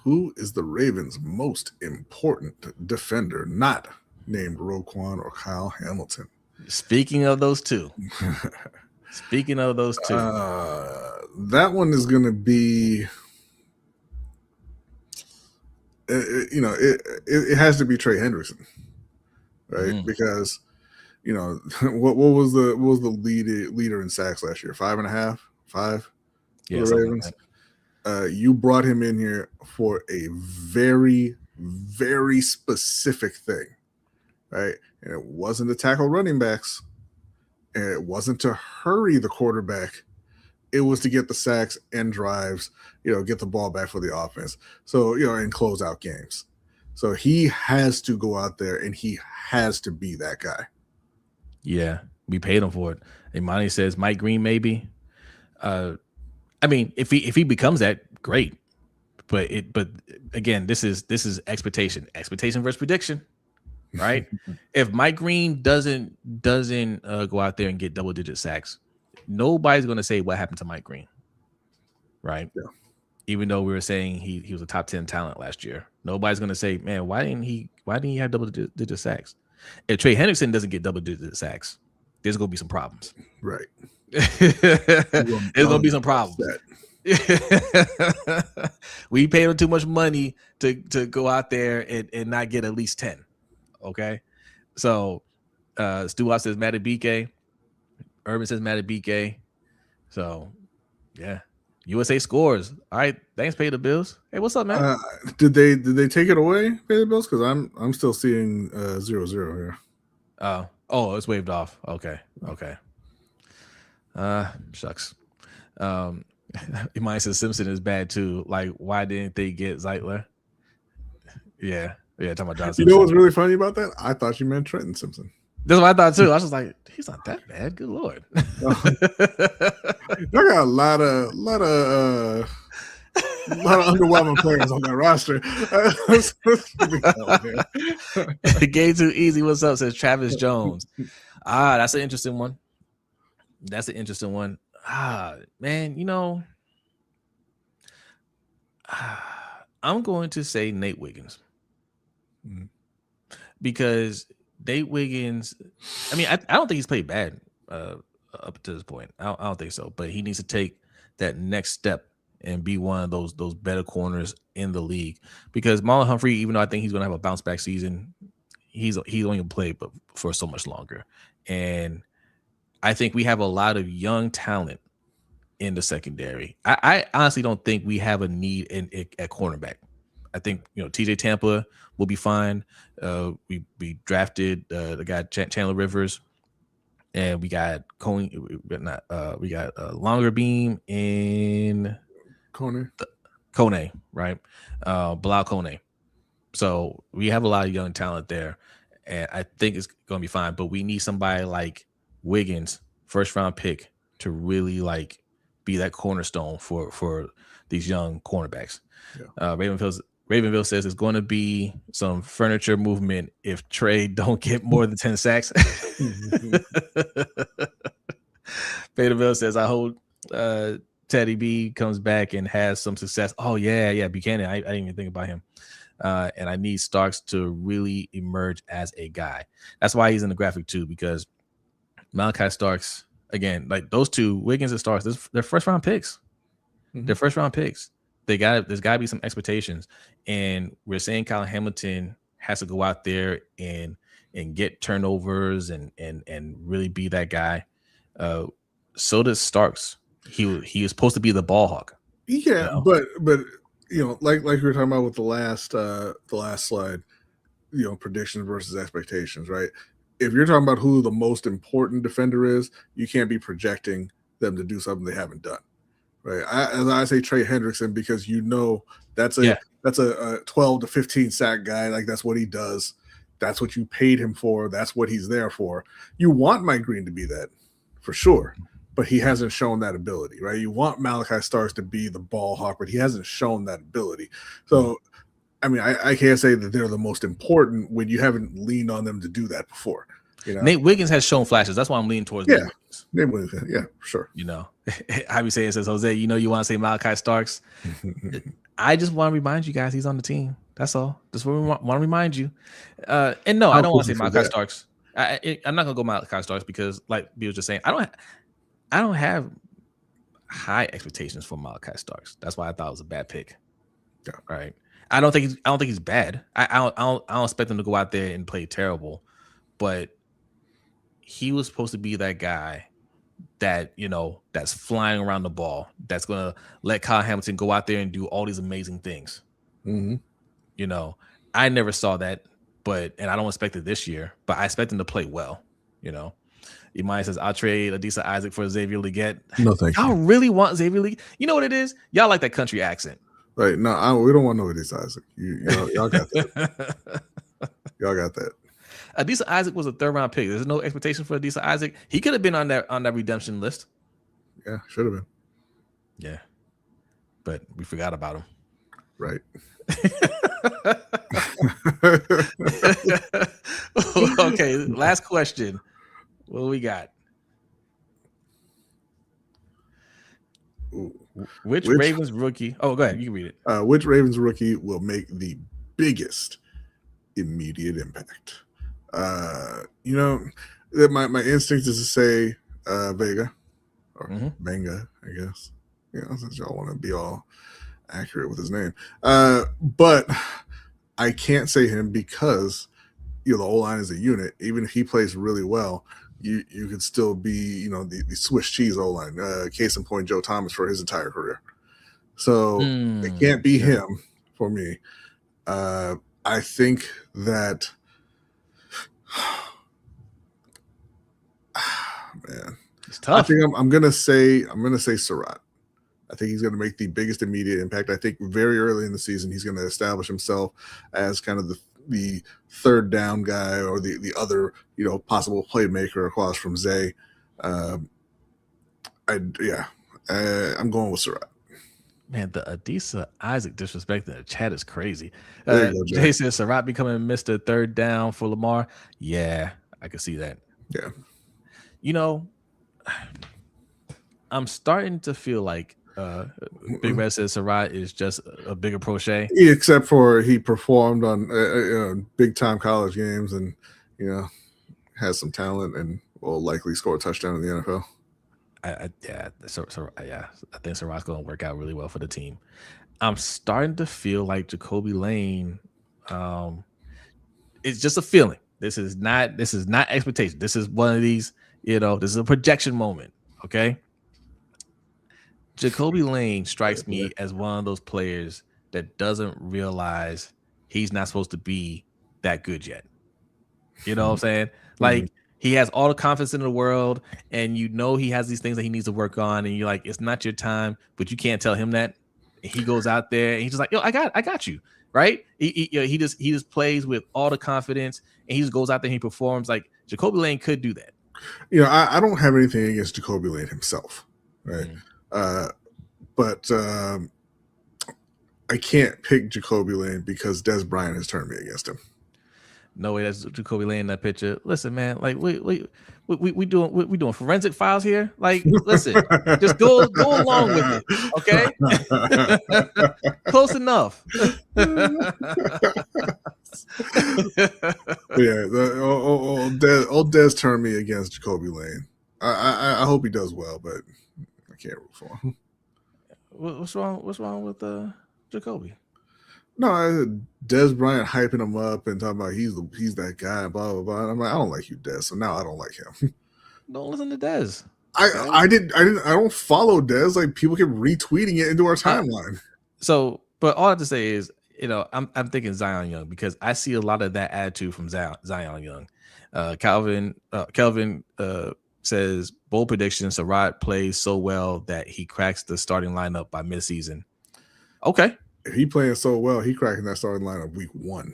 Who is the Ravens' most important defender not named Roquan or Kyle Hamilton? Speaking of those two. That one is going to be, it has to be Trey Hendrickson, right? Because, what was the leader in sacks last year? 5.5, 5 for the Ravens. Like you brought him in here for a very, very specific thing, right? And it wasn't to tackle running backs, and it wasn't to hurry the quarterback. It was to get the sacks and drives, get the ball back for the offense. So, and close out games. So he has to go out there and he has to be that guy. Yeah, we paid him for it. Imani says Mike Green maybe. I mean, if he becomes that, great. But again, this is expectation versus prediction, right? If Mike Green doesn't go out there and get double-digit sacks, nobody's going to say what happened to Mike Green, right? Yeah. Even though we were saying he was a top 10 talent last year, nobody's going to say, man, why didn't he have double-digit sacks? If Trey Hendrickson doesn't get double-digit sacks, there's going to be some problems. Right. There's going to be some problems. We paid him too much money to go out there and not get at least 10. Okay. So Stu Watt says Matt BK. Urban says Matt BK. So yeah. USA scores. All right. Thanks, pay the bills. Hey, what's up, man? Did they take it away, pay the bills? Because I'm still seeing 0-0 here. Oh, it's waved off. Okay. Shucks. Imani says Simpson is bad too. Like, why didn't they get Zeitler? Yeah. Talking about John Simpson. You know what's really funny about that? I thought you meant Trenton Simpson. That's what I thought too. I was just like, he's not that bad. Good Lord. I got a lot of underwhelming players on that roster. Game too easy. What's up? Says Travis Jones. That's an interesting one. Man, I'm going to say Nate Wiggins. Because Nate Wiggins, I mean, I don't think he's played bad up to this point. I don't think so. But he needs to take that next step and be one of those better corners in the league. Because Marlon Humphrey, even though I think he's going to have a bounce back season, he's only going to play but for so much longer. And I think we have a lot of young talent in the secondary. I honestly don't think we have a need at cornerback. I think TJ Tampa will be fine. We drafted the guy Chandler Rivers, and we got Coney. We got Longer Beam in Kone, right? Bilal Kone. So we have a lot of young talent there, and I think it's going to be fine. But we need somebody like Wiggins, first round pick, to really like be that cornerstone for these young cornerbacks. Yeah. Ravenville says it's going to be some furniture movement if Trey don't get more than 10 sacks. Faderville says, I hope Teddy B comes back and has some success. Oh, yeah, Buchanan. I didn't even think about him. And I need Starks to really emerge as a guy. That's why he's in the graphic too, because Malachi Starks, again, like those two, Wiggins and Starks, they're first-round picks. They're first-round picks. There's got to be some expectations, and we're saying Kyle Hamilton has to go out there and get turnovers and really be that guy. So does Starks. He is supposed to be the ball hawk. Yeah, but like we were talking about with the last slide, predictions versus expectations, right? If you're talking about who the most important defender is, you can't be projecting them to do something they haven't done. Right. As I say Trey Hendrickson, because that's a 12 to 15 sack guy. Like that's what he does. That's what you paid him for. That's what he's there for. You want Mike Green to be that for sure, but he hasn't shown that ability, right? You want Malachi Starks to be the ball hawk, but he hasn't shown that ability. So, I mean, I can't say that they're the most important when you haven't leaned on them to do that before. Nate Wiggins has shown flashes. That's why I'm leaning towards Nate Wiggins. Nate Wiggins, yeah, for sure. Javi says, Jose, you want to say Malachi Starks? I just want to remind you guys he's on the team. That's all. Just want to remind you. And no, I don't want to say Malachi Starks. I'm not gonna go Malachi Starks because, like Bill was just saying, I don't have high expectations for Malachi Starks. That's why I thought it was a bad pick. Yeah. Right. I don't think he's bad. I don't expect him to go out there and play terrible, but he was supposed to be that guy that, that's flying around the ball, that's going to let Kyle Hamilton go out there and do all these amazing things. I never saw that, and I don't expect it this year, but I expect him to play well. Imai says, I'll trade Adisa Isaac for Xavier Leggett. No, thank you. Y'all really want Xavier Leggett? You know what it is? Y'all like that country accent. Right. No, we don't want no Adisa Isaac. Y'all got that. Y'all got that. Adisa Isaac was a third-round pick. There's no expectation for Adisa Isaac. He could have been on that redemption list. Yeah, should have been. Yeah, but we forgot about him. Right. Okay, last question. What do we got? Which Ravens rookie? Oh, go ahead. You can read it. Which Ravens rookie will make the biggest immediate impact? My instinct is to say Vega or Venga, I guess. Since y'all want to be all accurate with his name. But I can't say him because the O-line is a unit. Even if he plays really well, you could still be, the Swiss cheese O-line. Case in point, Joe Thomas for his entire career. So it can't be him for me. I think that man, it's tough. I think I'm gonna say Surratt. I think he's going to make the biggest immediate impact. I think very early in the season he's going to establish himself as kind of the third down guy or the other possible playmaker across from Zay. I'm going with Surratt. Man, the Adisa Isaac disrespect in the chat is crazy. There you go, Jay says Surratt becoming Mr. Third Down for Lamar. Yeah, I can see that. Yeah. I'm starting to feel like Big Red says Sarat is just a bigger Prochet. Except for he performed on big time college games and has some talent and will likely score a touchdown in the NFL. I think Sarat's going to work out really well for the team. I'm starting to feel like Jacoby Lane. It's just a feeling. This is not expectation. This is one of these. This is a projection moment. Okay. Jacoby Lane strikes me as one of those players that doesn't realize he's not supposed to be that good yet. You know what I'm saying? Like, he has all the confidence in the world, and he has these things that he needs to work on, and you're like, it's not your time, but you can't tell him that. He goes out there and he's just like, yo, I got you, right? He just plays with all the confidence, and he just goes out there and he performs. Like, Jacoby Lane could do that. I don't have anything against Jacoby Lane himself, right? But I can't pick Jacoby Lane because Des Bryant has turned me against him. No way, that's Jacoby Lane in that picture. Listen, man, like we doing forensic files here. Like, listen, just go along with it, okay? Close enough. Old Des turned me against Jacoby Lane. I hope he does well, but I can't root for him. What's wrong with Jacoby? No, Des Bryant hyping him up and talking about he's that guy, blah blah blah. And I'm like, I don't like you, Des. So now I don't like him. Don't listen to Des. I don't follow Des. Like, people keep retweeting it into our timeline. But all I have to say is, I'm thinking Zion Young, because I see a lot of that attitude from Zion Young. Kelvin says bold prediction: Sarat plays so well that he cracks the starting lineup by midseason. Okay. If he playing so well, he cracking that starting lineup week 1.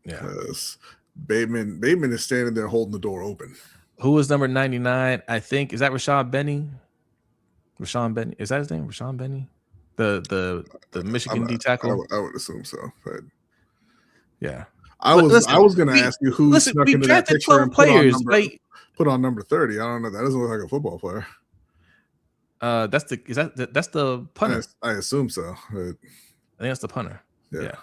Yeah. Because Bateman is standing there holding the door open. Who was number 99? I think, is that Rashawn Benny? Rashawn Benny, is that his name? Rashawn Benny, the Michigan D tackle. I would assume so, but yeah. I was going to ask you who snuck into that picture 12 and players. Put on number 30. I don't know. That doesn't look like a football player. That's the punter. I assume so. But... I think that's the punter. Yeah.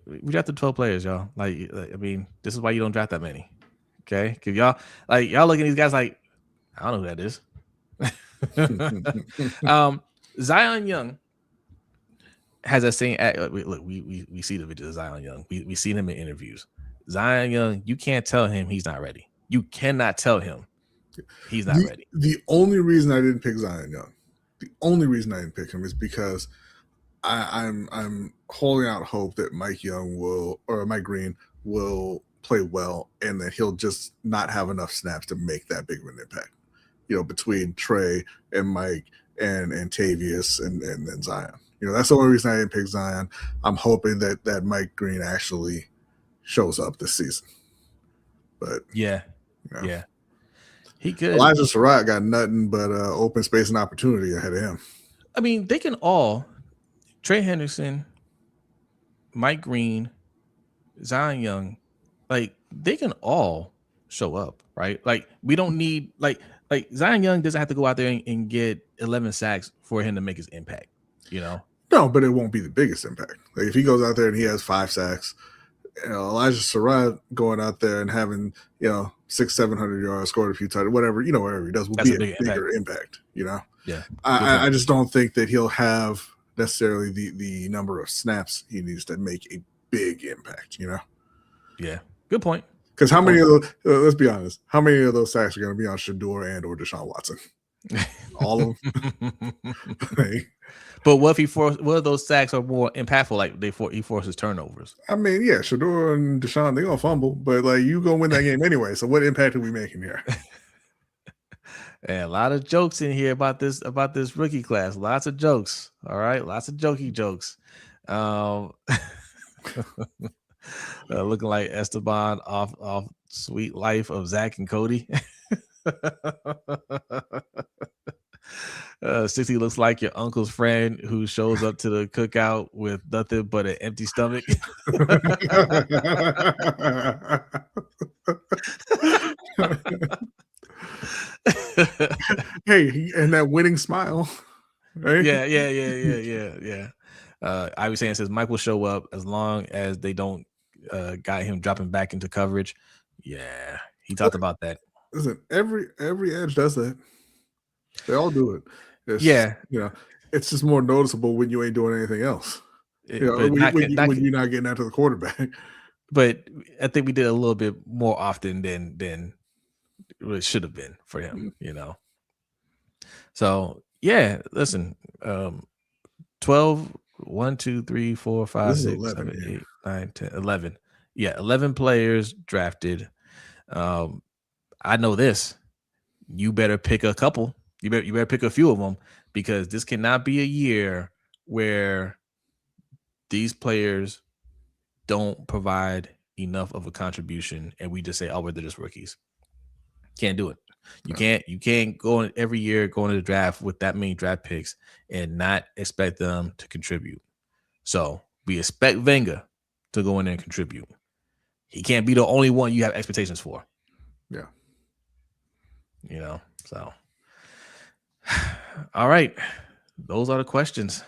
We drafted 12 players, y'all. Like, I mean, this is why you don't draft that many. Okay, because y'all look at these guys like, I don't know who that is. Zion Young has that same. Look, we see the video of Zion Young. We seen him in interviews. Zion Young, you can't tell him he's not ready. You cannot tell him he's not ready. The only reason I didn't pick Zion Young, the only reason I didn't pick him is because I'm holding out hope that Mike Green will play well, and that he'll just not have enough snaps to make that big of an impact. Between Trey and Mike and Tavius and then Zion. That's the only reason I didn't pick Zion. I'm hoping that Mike Green actually shows up this season. But yeah. He could. Elijah Surratt got nothing but open space and opportunity ahead of him. I mean, they can all, Trey Henderson, Mike Green, Zion Young, like, they can all show up, right? Like, we don't need like Zion Young doesn't have to go out there and get 11 sacks for him to make his impact, No, but it won't be the biggest impact. Like, if he goes out there and he has 5 sacks, Elijah Surratt going out there and having 600-700 yards, scored a few touchdowns, whatever he does will be a bigger impact. Yeah, I just don't think that he'll have necessarily the number of snaps he needs to make a big impact. Yeah, good point. Because how many of those? Let's be honest. How many of those sacks are going to be on Shador and or Deshaun Watson? All of them. But what if those sacks are more impactful? Like, he forces turnovers. I mean, yeah, Shador and Deshaun, they're gonna fumble, but like, you gonna win that game anyway. So what impact are we making here? And a lot of jokes in here about this rookie class. Lots of jokes. All right, lots of jokey jokes. Looking like Esteban off Sweet Life of Zach and Cody. 60 looks like your uncle's friend who shows up to the cookout with nothing but an empty stomach. Hey, and that winning smile. Right? Yeah. Ivy saying says Mike will show up as long as they don't got him dropping back into coverage. Yeah, he talked about that. Listen, every edge does that. They all do it. Yeah, it's just more noticeable when you ain't doing anything else. but when you're not getting out to the quarterback. But I think we did a little bit more often than it should have been for him. So yeah, listen, 12, 1, 2, 3, 4, 5, 6, 11, 7, 8, 9, 10, 11. Yeah, 11 players drafted. I know this. You better pick a couple. You better pick a few of them, because this cannot be a year where these players don't provide enough of a contribution and we just say, oh, they're just rookies. Can't do it. You can't go in every year going to the draft with that many draft picks and not expect them to contribute. So we expect Wenger to go in there and contribute. He can't be the only one you have expectations for. Yeah. So all right. Those are the questions.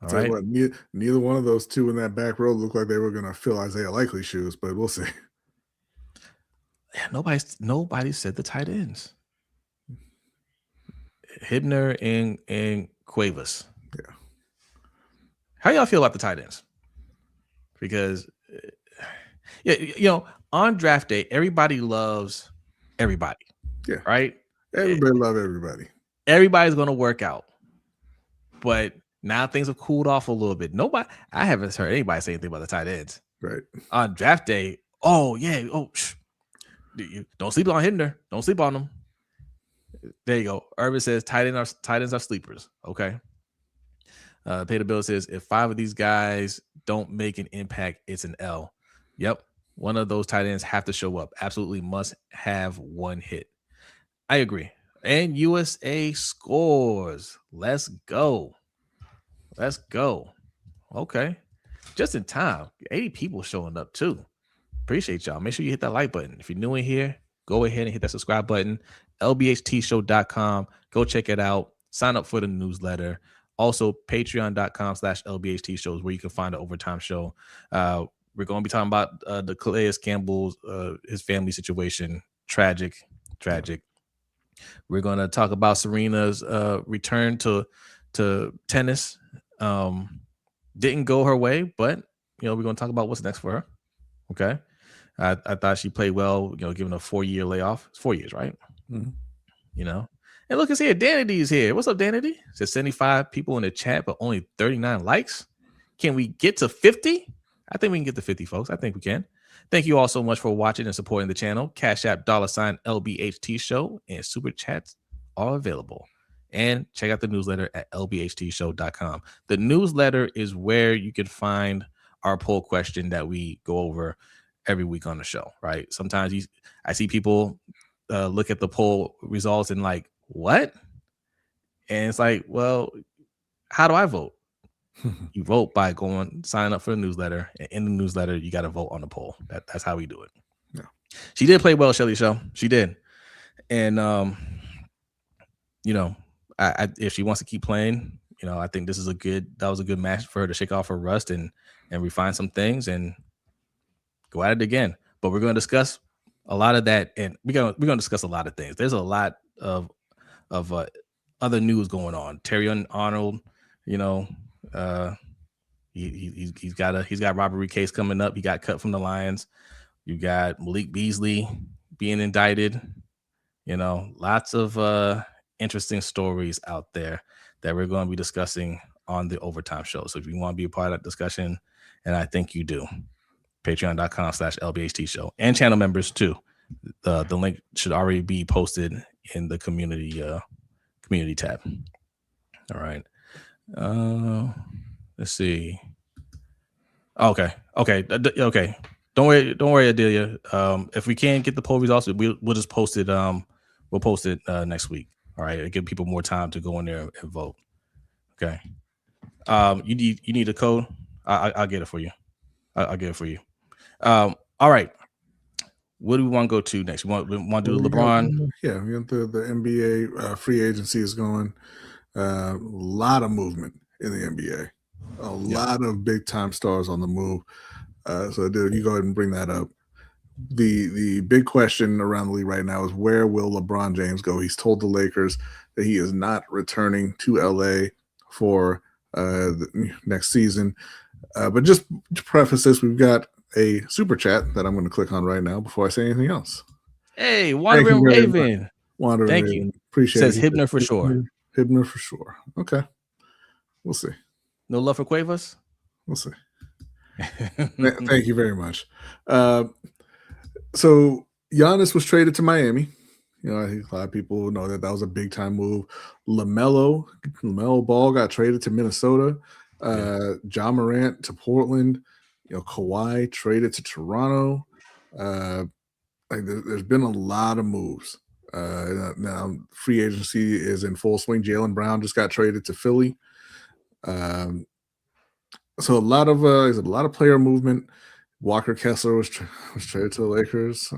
All right. What, neither one of those two in that back row looked like they were going to fill Isaiah Likely's shoes, but we'll see. Yeah, nobody said the tight ends. Hibner and Cuevas. Yeah. How y'all feel about the tight ends? Because on draft day, everybody loves everybody. Yeah. Right? Everybody loves everybody. Everybody's going to work out. But now things have cooled off a little bit. I haven't heard anybody say anything about the tight ends. Right. On draft day, don't sleep on Hibner. Don't sleep on them. There you go. Urban says tight ends are sleepers. Okay. Pay the Bill says if 5 of these guys don't make an impact, it's an L. Yep. One of those tight ends have to show up. Absolutely must have one hit. I agree. And USA scores. Let's go. Okay. Just in time. 80 people showing up too. Appreciate y'all. Make sure you hit that like button. If you're new in here, go ahead and hit that subscribe button. LBHTShow.com. Go check it out. Sign up for the newsletter. Also, patreon.com/LBHTShow is where you can find the overtime show. We're going to be talking about the Calais Campbell, his family situation. Tragic. We're going to talk about Serena's return to tennis. Didn't go her way, but we're going to talk about what's next for her. Okay. I thought she played well, given a 4-year layoff. It's 4 years, right? Mm-hmm. And look, it's here. Danity's here. What's up, Danity? It says 75 people in the chat, but only 39 likes. Can we get to 50? I think we can get to 50, folks. I think we can. Thank you all so much for watching and supporting the channel. Cash App $LBHT Show and Super Chats are available. And check out the newsletter at LBHTShow.com. The newsletter is where you can find our poll question that we go over every week on the show, right? Sometimes I see people look at the poll results and like, what? And it's like, well, how do I vote? You vote by sign up for the newsletter, and in the newsletter, you got to vote on the poll. That's how we do it. Yeah. She did play well, Shelly Show. She did. And, if she wants to keep playing, I think that was a good match for her to shake off her rust and refine some things and go at it again. But we're going to discuss a lot of that, and we're going to discuss a lot of things. There's a lot of other news going on. Terry Arnold, he's got robbery case coming up. He got cut from the Lions. You got Malik Beasley being indicted. Lots of interesting stories out there that we're going to be discussing on the Overtime Show. So if you want to be a part of that discussion, and I think you do, patreon.com/LBHT Show, and channel members too. The link should already be posted in the community tab. All right. Let's see. Okay. Don't worry, Adelia. If we can't get the poll results, we'll just post it. We'll post it next week. All right. It'll give people more time to go in there and vote. Okay. You need a code. I'll get it for you. I'll get it for you. All right. What do we want to go to next? We want to do LeBron? Yeah, the NBA free agency is going. A lot of movement in the NBA. A lot of big time stars on the move. So, dude, you go ahead and bring that up. The big question around the league right now is where will LeBron James go? He's told the Lakers that he is not returning to LA for the next season. But just to preface this, we've got a super chat that I'm going to click on right now before I say anything else. Hey, Wandering Raven. Thank you. Appreciate it. Says it. Hibner for sure. Hibner for sure. Okay. We'll see. No love for Cuevas? We'll see. Thank you very much. So Giannis was traded to Miami. You know, I think a lot of people know that was a big time move. LaMelo Ball got traded to Minnesota. Ja Morant to Portland. You know, Kawhi traded to Toronto. There's been a lot of moves. Now free agency is in full swing. Jaylen Brown just got traded to Philly. So a lot of player movement. Walker Kessler was traded to the Lakers.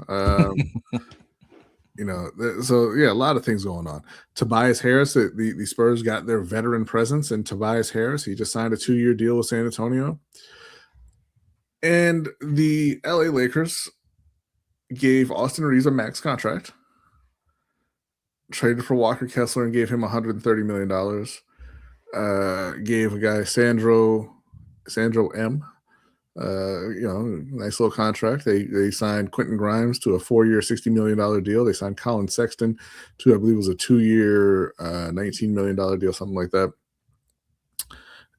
You know, so yeah, a lot of things going on. Tobias Harris, the Spurs got their veteran presence in Tobias Harris. He just signed a 2-year deal with San Antonio. And the LA Lakers gave Austin Reeves a max contract, traded for Walker Kessler and gave him $130 million. Gave a guy Sandro M. You know, nice little contract. They signed Quentin Grimes to a 4-year, $60 million deal. They signed Colin Sexton to, I believe, it was a 2-year, $19 million deal, something like that.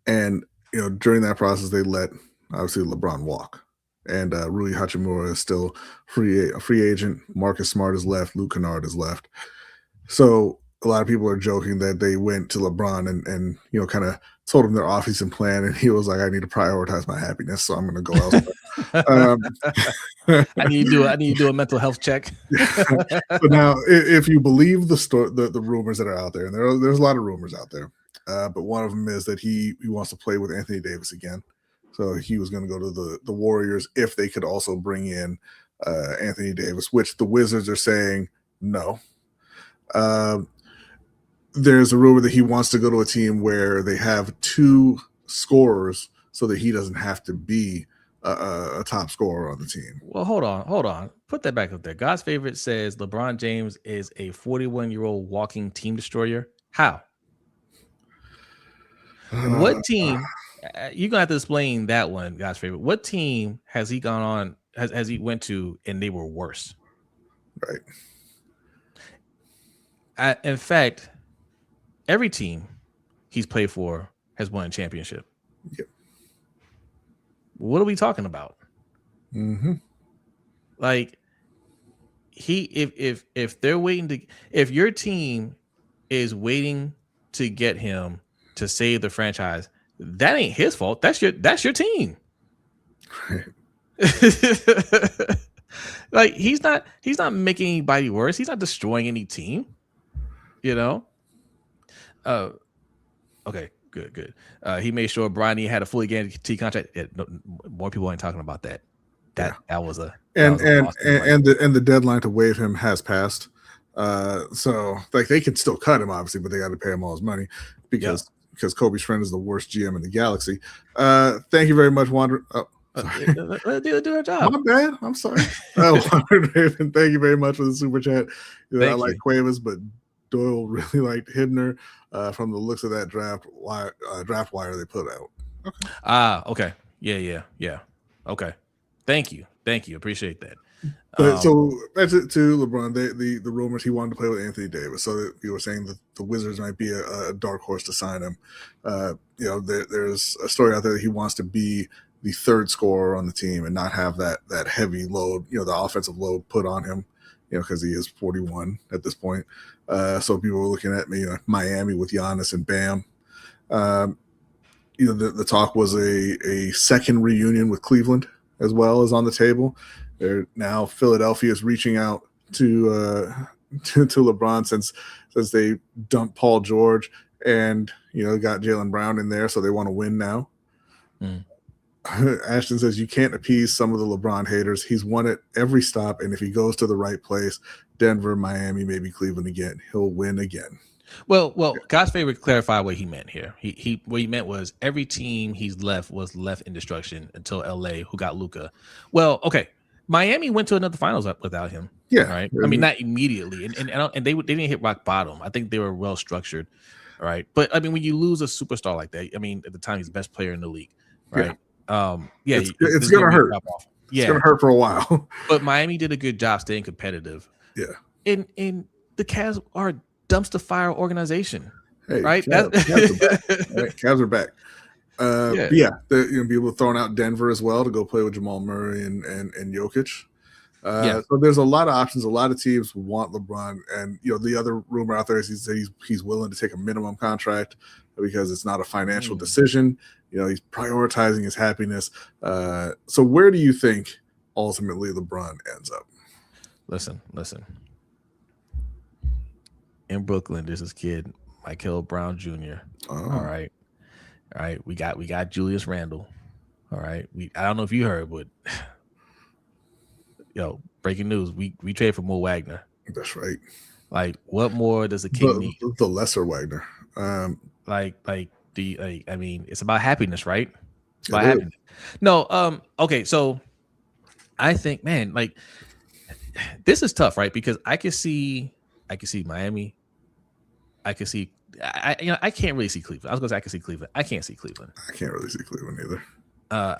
And you know, during that process, they let obviously LeBron walk, and Rui Hachimura is still a free agent. Marcus Smart is left. Luke Kennard is left. So a lot of people are joking that they went to LeBron and you know, kind of told him their offseason plan, and he was like, "I need to prioritize my happiness, so I'm going to go elsewhere." I need to do a mental health check. So now, if you believe the rumors that are out there, and there's a lot of rumors out there, but one of them is that he wants to play with Anthony Davis again. So he was going to go to the Warriors if they could also bring in Anthony Davis, which the Wizards are saying no. There's a rumor that he wants to go to a team where they have 2 scorers so that he doesn't have to be a top scorer on the team. Well, hold on. Put that back up there. God's favorite says LeBron James is a 41-year-old walking team destroyer. How? What team? You're going to have to explain that one, God's favorite. What team has he gone on, has he went to, and they were worse? Right. In fact, every team he's played for has won a championship. Yep. What are we talking about? Mm-hmm. Like if they're waiting to, if your team is waiting to get him to save the franchise, that ain't his fault. That's your team. Right. Like he's not making anybody worse. He's not destroying any team. You know. Okay, good. He made sure Brodny had a fully guaranteed contract. More people ain't talking about that. That was a the deadline to waive him has passed. So like they can still cut him obviously, but they got to pay him all his money because Kobe's friend is the worst GM in the galaxy. Thank you very much, Wander. Do their job. My bad. I'm sorry. Raven, thank you very much for the super chat. I like Cuevas, but Doyle really liked Hibner from the looks of that draft wire they put out. Okay. Okay. Yeah. Okay. Thank you. Appreciate that. But so that's it to LeBron. The rumors he wanted to play with Anthony Davis. So that you were saying that the Wizards might be a dark horse to sign him. You know, there's a story out there that he wants to be the 3rd scorer on the team and not have that heavy load, you know, the offensive load put on him, you know, because he is 41 at this point. So people were looking at me, Miami with Giannis and Bam. You know, the talk was a second reunion with Cleveland as well as on the table. Now Philadelphia is reaching out to LeBron since they dumped Paul George and, you know, got Jaylen Brown in there, so they want to win now. Ashton says you can't appease some of the LeBron haters. He's won at every stop, and if he goes to the right place, Denver, Miami, maybe Cleveland again, he'll win again. Well, God's favorite clarified what he meant here. He what he meant was every team he's left was left in destruction until LA, who got Luka. Well, okay, Miami went to another finals without him. Yeah, right. I mean, not immediately, and they didn't hit rock bottom. I think they were well structured. All right, but I mean, when you lose a superstar like that, I mean, at the time he's the best player in the league, right? Yeah, it's gonna hurt. Yeah, it's gonna hurt for a while. But Miami did a good job staying competitive. Yeah, and the Cavs are a dumpster fire organization, hey, right? Cavs are back. People throwing out Denver as well to go play with Jamal Murray and Jokic. So there's a lot of options. A lot of teams want LeBron, and the other rumor out there is he's willing to take a minimum contract because it's not a financial decision. He's prioritizing his happiness. So where do you think ultimately LeBron ends up? Listen. In Brooklyn, there's this kid, Michael Brown Jr. All right. We got Julius Randle. All right. I don't know if you heard, but breaking news. We trade for Mo Wagner. That's right. Like, what more does a king need? The lesser Wagner. I mean, it's about happiness, right? It's about happiness. No, okay, so I think, man, like, this is tough, right? Because I can see Miami. I can see I can't really see Cleveland. I was gonna say I can see Cleveland. I can't see Cleveland. I can't really see Cleveland either.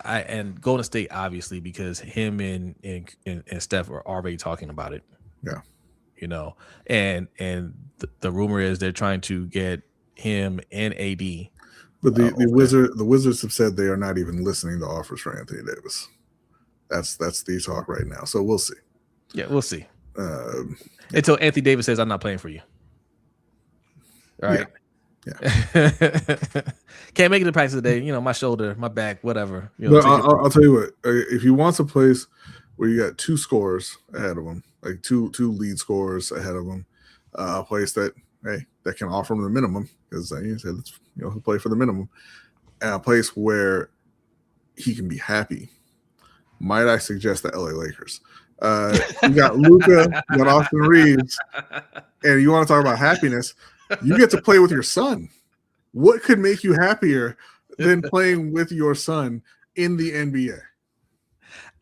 And Golden State, obviously, because him and Steph are already talking about it. Yeah. And the rumor is they're trying to get him and AD. But the Wizards have said they are not even listening to offers for Anthony Davis. That's the talk right now. So we'll see. Yeah, we'll see. Until Anthony Davis says, "I'm not playing for you." All right. Yeah. Can't make it to practice today. My shoulder, my back, whatever. I'll tell you what. If he wants a place where you got two scorers ahead of him, like two lead scorers ahead of him, a place that can offer him the minimum, because he said he'll play for the minimum, and a place where he can be happy. Might I suggest the LA Lakers? You got Luka, you got Austin Reeves, and you want to talk about happiness? You get to play with your son. What could make you happier than playing with your son in the NBA?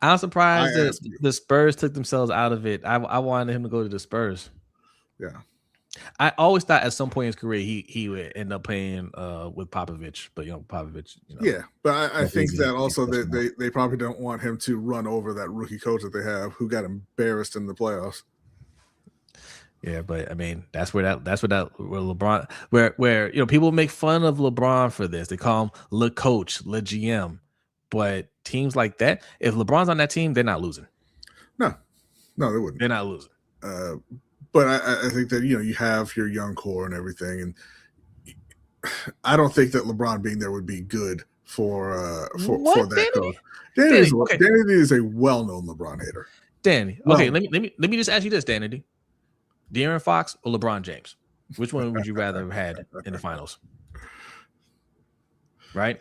I'm surprised that the Spurs took themselves out of it. I wanted him to go to the Spurs. Yeah. I always thought at some point in his career he would end up playing with Popovich, but Popovich. Yeah, but I think that also that they probably don't want him to run over that rookie coach that they have, who got embarrassed in the playoffs. Yeah, but I mean that's where LeBron where people make fun of LeBron for this. They call him Le Coach, Le GM, but teams like that, if LeBron's on that team, they're not losing. No, they wouldn't. They're not losing. But I think that you have your young core and everything, and I don't think that LeBron being there would be good for that coach. Danny is a well-known LeBron hater. Danny, okay, let me just ask you this, Danny. De'Aaron Fox or LeBron James? Which one would you rather have had in the finals? Right?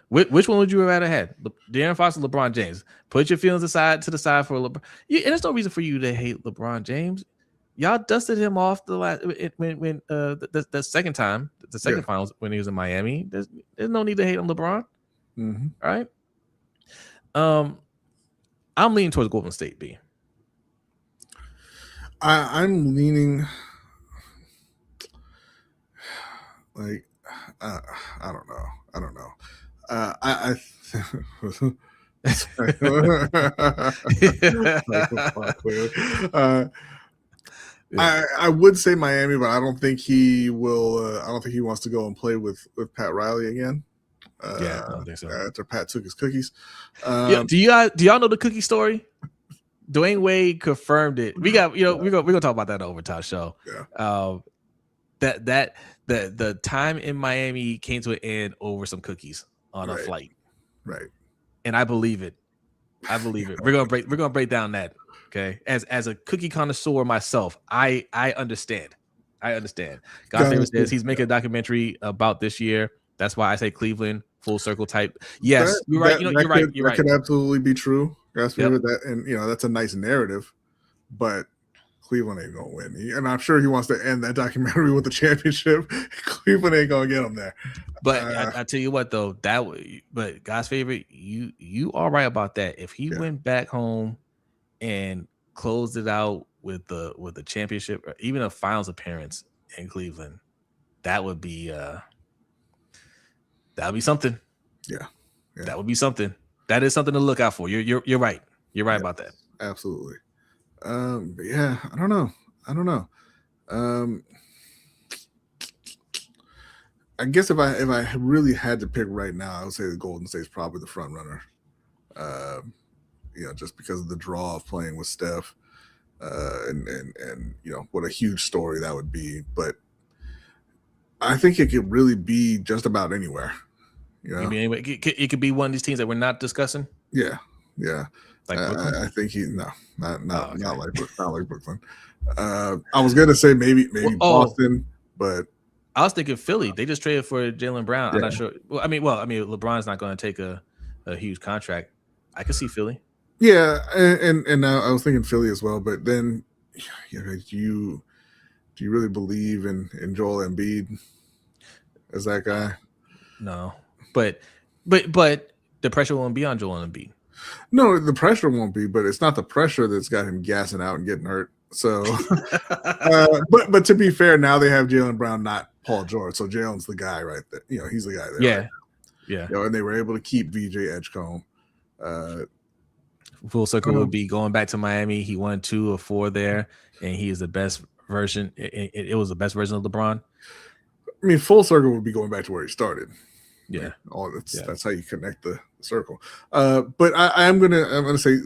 Which one would you rather had? De'Aaron Fox or LeBron James? Put your feelings to the side for LeBron. And there's no reason for you to hate LeBron James. Y'all dusted him off the last when the second time, the second finals when he was in Miami. There's no need to hate on LeBron. Mm-hmm. Right? I'm leaning towards Golden State, B. I'm leaning like I don't know. I would say Miami, but I don't think he will. I don't think he wants to go and play with Pat Riley again. I don't think so. After Pat took his cookies. Do y'all know the cookie story? Dwayne Wade confirmed it. We got we're gonna talk about that on Overtime Show. Yeah. That the time in Miami came to an end over some cookies on a flight. Right. And I believe it. We're gonna break down that. Okay. As a cookie connoisseur myself, I understand. God favorite says he's making a documentary about this year. That's why I say Cleveland full circle type. Yes, you're right. You're right. You're right. That could absolutely be true. That, and that's a nice narrative, but Cleveland ain't gonna win. And I'm sure he wants to end that documentary with the championship. Cleveland ain't gonna get him there. But I tell you what, though, but God's favorite, you are right about that. If he went back home and closed it out with the championship or even a finals appearance in Cleveland, that would be something. Yeah. That would be something. That is something to look out for. You're right. You're right about that. Absolutely. But yeah, I don't know. I guess if I really had to pick right now, I would say the Golden State's probably the front runner. Just because of the draw of playing with Steph, and what a huge story that would be. But I think it could really be just about anywhere. It could be one of these teams that we're not discussing. Yeah. Like I think not like Brooklyn. I was gonna say maybe Boston, but I was thinking Philly. They just traded for Jaylen Brown. I'm not sure. I mean, LeBron's not going to take a huge contract. I could see Philly. Yeah, and I was thinking Philly as well. But then, do you really believe in Joel Embiid as that guy? No, but the pressure won't be on Joel Embiid. No, the pressure won't be, but it's not the pressure that's got him gassing out and getting hurt. So, but to be fair, now they have Jaylen Brown, not Paul George. So Jalen's the guy right there. He's the guy there. Yeah, right now. And they were able to keep VJ Edgecombe. Full circle would be going back to Miami. He won 2 or 4 there, and he is the best version. It was the best version of LeBron. I mean, full circle would be going back to where he started. Yeah, that's how you connect the circle. But I'm gonna say,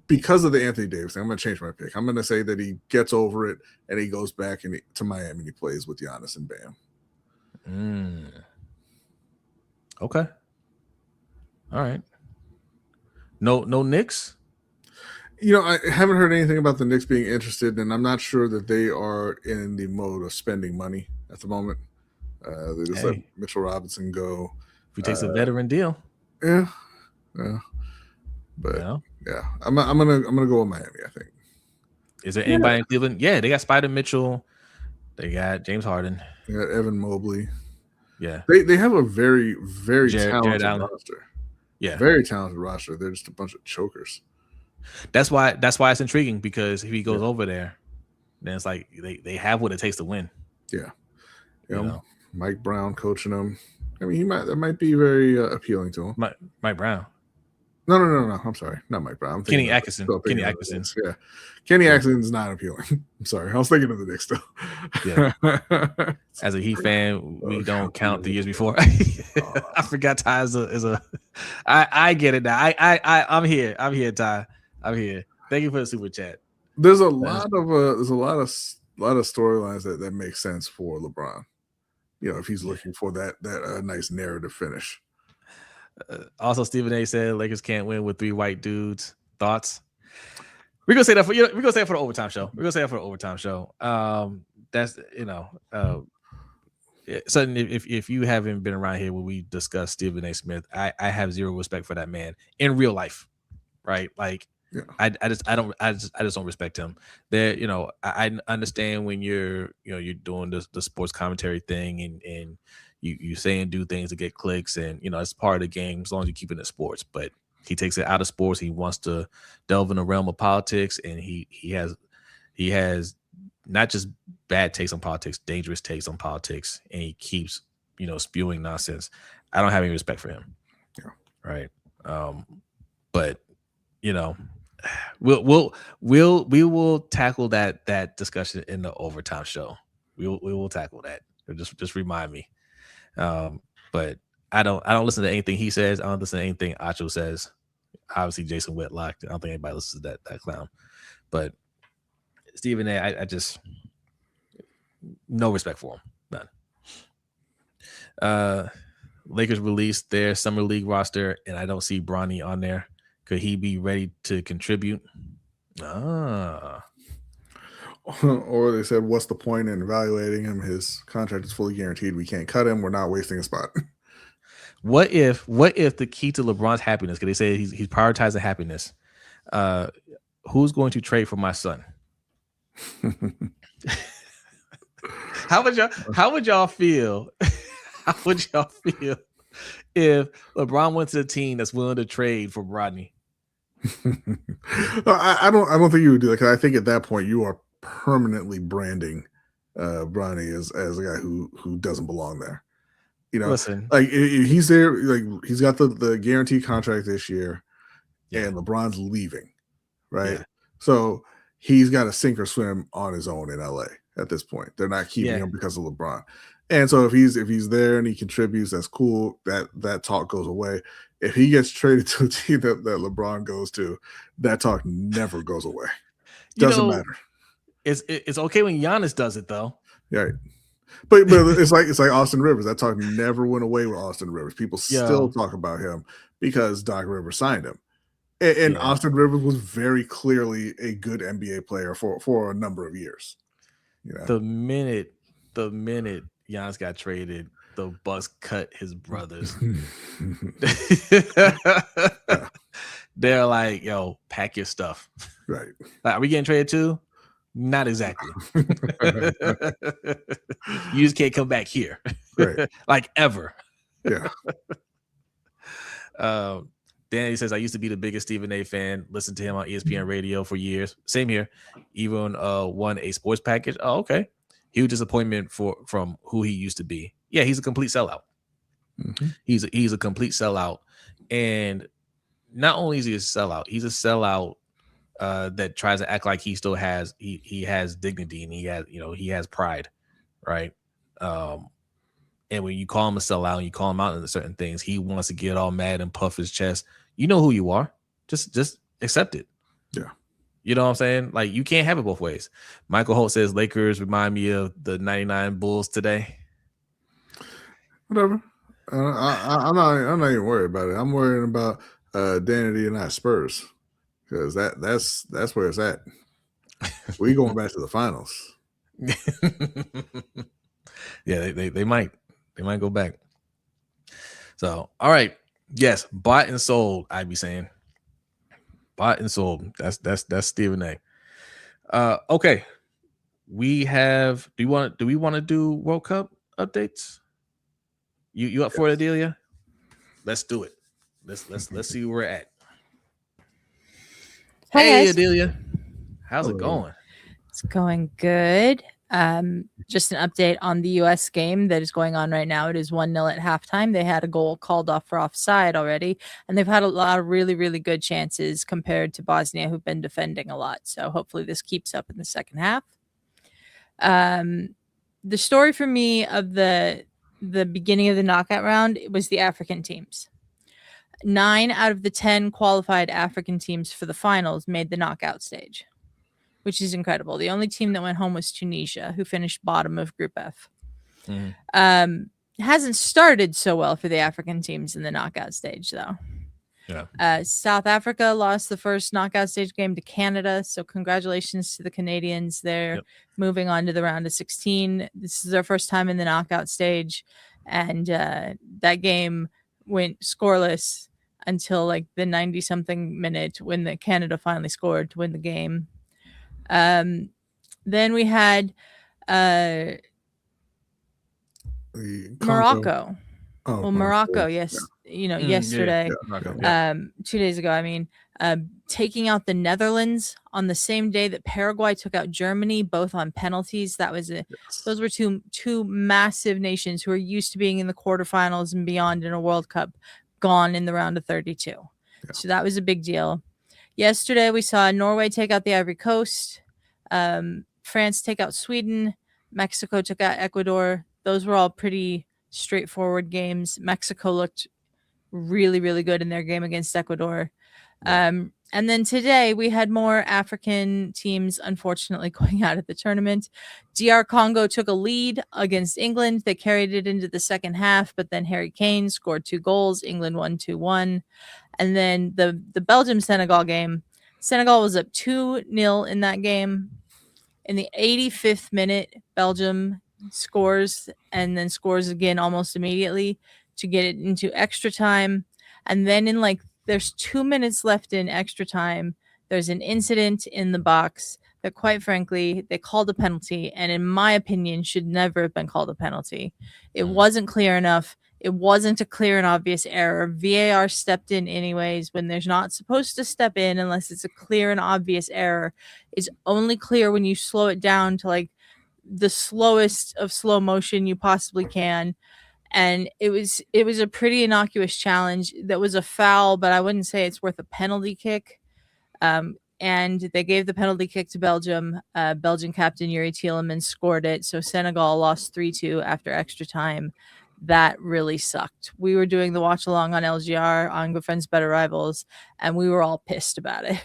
because of the Anthony Davis thing, I'm gonna change my pick. I'm gonna say that he gets over it and he goes back to Miami and he plays with Giannis and Bam. Okay. All right. No Knicks. I haven't heard anything about the Knicks being interested, and I'm not sure that they are in the mode of spending money at the moment. They just let Mitchell Robinson go. If he takes a veteran deal, but I'm gonna go with Miami. I think. Is there anybody in Cleveland? Yeah, they got Spider Mitchell. They got James Harden. They got Evan Mobley. Yeah, they have a very, very talented roster. Yeah, very talented roster. They're just a bunch of chokers. That's why it's intriguing, because if he goes over there, then it's like they have what it takes to win. Yeah, Mike Brown coaching them. I mean, that might be very appealing to him. Mike Brown. No. I'm sorry, not Mike Brown. Kenny Atkinson. Kenny Atkinson. Yeah, Kenny Atkinson's not appealing. I'm sorry, I was thinking of the Knicks though. Yeah. As a Heat fan, we don't count the years before. I forgot Ty is a. I get it now. I'm here. Ty. I'm here. Thank you for the super chat. There's a lot of storylines that make sense for LeBron. If he's looking for that nice narrative finish. Also, Stephen A said Lakers can't win with 3 white dudes. Thoughts? We're gonna say that for the overtime show. That's certainly if you haven't been around here when we discuss Stephen A. Smith, I have zero respect for that man in real life, right? Like, I just don't respect him. There, I understand when you're doing the sports commentary thing and you say and do things to get clicks, and it's part of the game as long as you're keeping it sports. But he takes it out of sports. He wants to delve in the realm of politics, and he has not just bad takes on politics, dangerous takes on politics, and he keeps spewing nonsense. I don't have any respect for him. Yeah. Right. But we will tackle that discussion in the overtime show. We will tackle that. Just remind me. But I don't listen to anything he says. I don't listen to anything Acho says. Obviously, Jason Whitlock. I don't think anybody listens to that clown. But Stephen A., I just no respect for him. None. Lakers released their summer league roster, and I don't see Brodny on there. Could he be ready to contribute? Or they said, what's the point in evaluating him? His contract is fully guaranteed. We can't cut him. We're not wasting a spot. What if the key to LeBron's happiness? Because they say he's prioritizing happiness. Who's going to trade for my son? How would y'all feel? How would y'all feel if LeBron went to a team that's willing to trade for Brodny? I don't think you would do that, because I think at that point you are permanently branding Brodny as a guy who doesn't belong there. You know, listen, like he's there, like he's got the guaranteed contract this year, yeah. and LeBron's leaving, right? Yeah. So he's got to sink or swim on his own in LA at this point. They're not keeping him because of LeBron. And so if he's there and he contributes, that's cool. That talk goes away. If he gets traded to a team that LeBron goes to, that talk never goes away. Doesn't matter. It's okay when Giannis does it though. Right. But it's like Austin Rivers. That talk never went away with Austin Rivers. People still talk about him because Doc Rivers signed him. And Austin Rivers was very clearly a good NBA player for a number of years. You know? The minute Giannis got traded, the Bucks cut his brothers. They're like, yo, pack your stuff. Right. Like, are we getting traded too? Not exactly. You just can't come back here. Right. Like ever. Yeah. Danny says, I used to be the biggest Stephen A fan. Listened to him on ESPN radio for years. Same here. Even won a sports package. Oh, okay. Huge disappointment from who he used to be. Yeah, he's a complete sellout. Mm-hmm. He's a complete sellout. And not only is he a sellout, he's a sellout that tries to act like he still has he has dignity and he has pride, right? And when you call him a sellout and you call him out in certain things, he wants to get all mad and puff his chest. You know who you are. Just accept it. Yeah. You know what I'm saying? Like, you can't have it both ways. Michael Holt says Lakers remind me of the 99 Bulls today. Whatever. I'm not even worried about it. I'm worrying about Danity and I Spurs, because that's where it's at. We going back to the finals. Yeah, they might go back. So, all right. Yes, bought and sold, I'd be saying. Bought and sold. That's Stephen A. Okay. We have do we want to do World Cup updates? You up for it, Adelia? Let's do it. Let's see where we're at. Hi, hey guys. Adelia. How's it going? It's going good. Just an update on the U.S. game that is going on right now. It is 1-0 at halftime. They had a goal called off for offside already, and they've had a lot of really, really good chances compared to Bosnia, who've been defending a lot. So hopefully this keeps up in the second half. The story for me of the beginning of the knockout round was the African teams. 9 out of the 10 qualified African teams for the finals made the knockout stage, which is incredible. The only team that went home was Tunisia, who finished bottom of Group F. Hasn't started so well for the African teams in the knockout stage, though. Yeah. South Africa lost the first knockout stage game to Canada, so congratulations to the Canadians. They're moving on to the round of 16. This is their first time in the knockout stage, and that game went scoreless until like the 90-something minute when the Canada finally scored to win the game. Then we had Morocco. Morocco, yes. Yeah. Yesterday, 2 days ago, I mean, taking out the Netherlands on the same day that Paraguay took out Germany, both on penalties. That was those were two massive nations who are used to being in the quarterfinals and beyond in a World Cup, gone in the round of 32. Yeah. So that was a big deal. Yesterday, we saw Norway take out the Ivory Coast, France take out Sweden, Mexico took out Ecuador. Those were all pretty straightforward games. Mexico looked really, really good in their game against Ecuador. And then today we had more African teams, unfortunately, going out of the tournament. DR Congo took a lead against England. They carried it into the second half, but then Harry Kane scored 2 goals. England won 2-1. And then the Belgium-Senegal game, Senegal was up 2-0 in that game. In the 85th minute, Belgium scores and then scores again almost immediately to get it into extra time. And then there's 2 minutes left in extra time. There's an incident in the box that, quite frankly, they called a penalty, and in my opinion, should never have been called a penalty. It wasn't clear enough. It wasn't a clear and obvious error. VAR stepped in anyways when there's not supposed to step in unless it's a clear and obvious error. It's only clear when you slow it down to the slowest of slow motion you possibly can. And it was a pretty innocuous challenge that was a foul, but I wouldn't say it's worth a penalty kick. And they gave the penalty kick to Belgium. Belgian captain Yuri Tielemans scored it. So Senegal lost 3-2 after extra time. That really sucked. We were doing the watch along on LGR on Good Friends, Better Rivals, and we were all pissed about it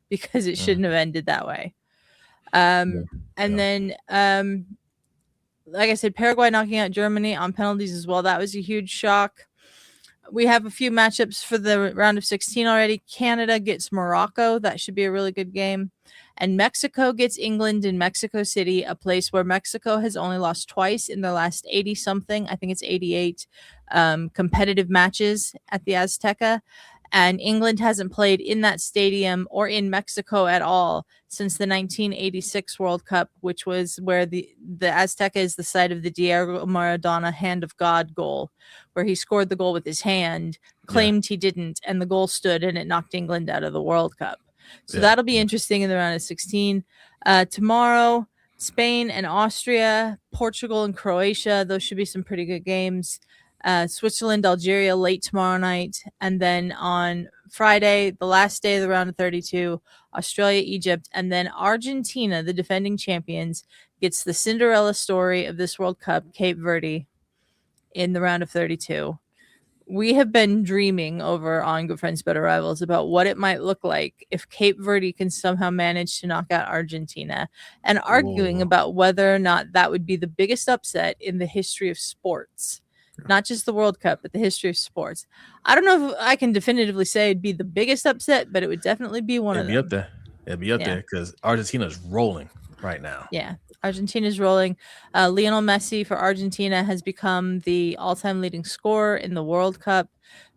because it shouldn't have ended that way. And then, like I said, Paraguay knocking out Germany on penalties as well. That was a huge shock. We have a few matchups for the round of 16 already. Canada gets Morocco. That should be a really good game. And Mexico gets England in Mexico City, a place where Mexico has only lost twice in their last 80-something, I think it's 88, competitive matches at the Azteca. And England hasn't played in that stadium or in Mexico at all since the 1986 World Cup, which was where the Azteca is the site of the Diego Maradona Hand of God goal, where he scored the goal with his hand, claimed he didn't, and the goal stood, and it knocked England out of the World Cup. So that'll be interesting in the round of 16. Tomorrow, Spain and Austria, Portugal and Croatia. Those should be some pretty good games. Switzerland, Algeria late tomorrow night. And then on Friday, the last day of the round of 32, Australia, Egypt, and then Argentina, the defending champions, gets the Cinderella story of this World Cup, Cape Verde, in the round of 32. We have been dreaming over on Good Friends, Better Rivals about what it might look like if Cape Verde can somehow manage to knock out Argentina, and arguing about whether or not that would be the biggest upset in the history of sports. Not just the World Cup, but the history of sports. I don't know if I can definitively say it'd be the biggest upset, but it would definitely be one of them. It'd be up there because Argentina's rolling right now. Yeah, Argentina's rolling. Lionel Messi for Argentina has become the all-time leading scorer in the World Cup.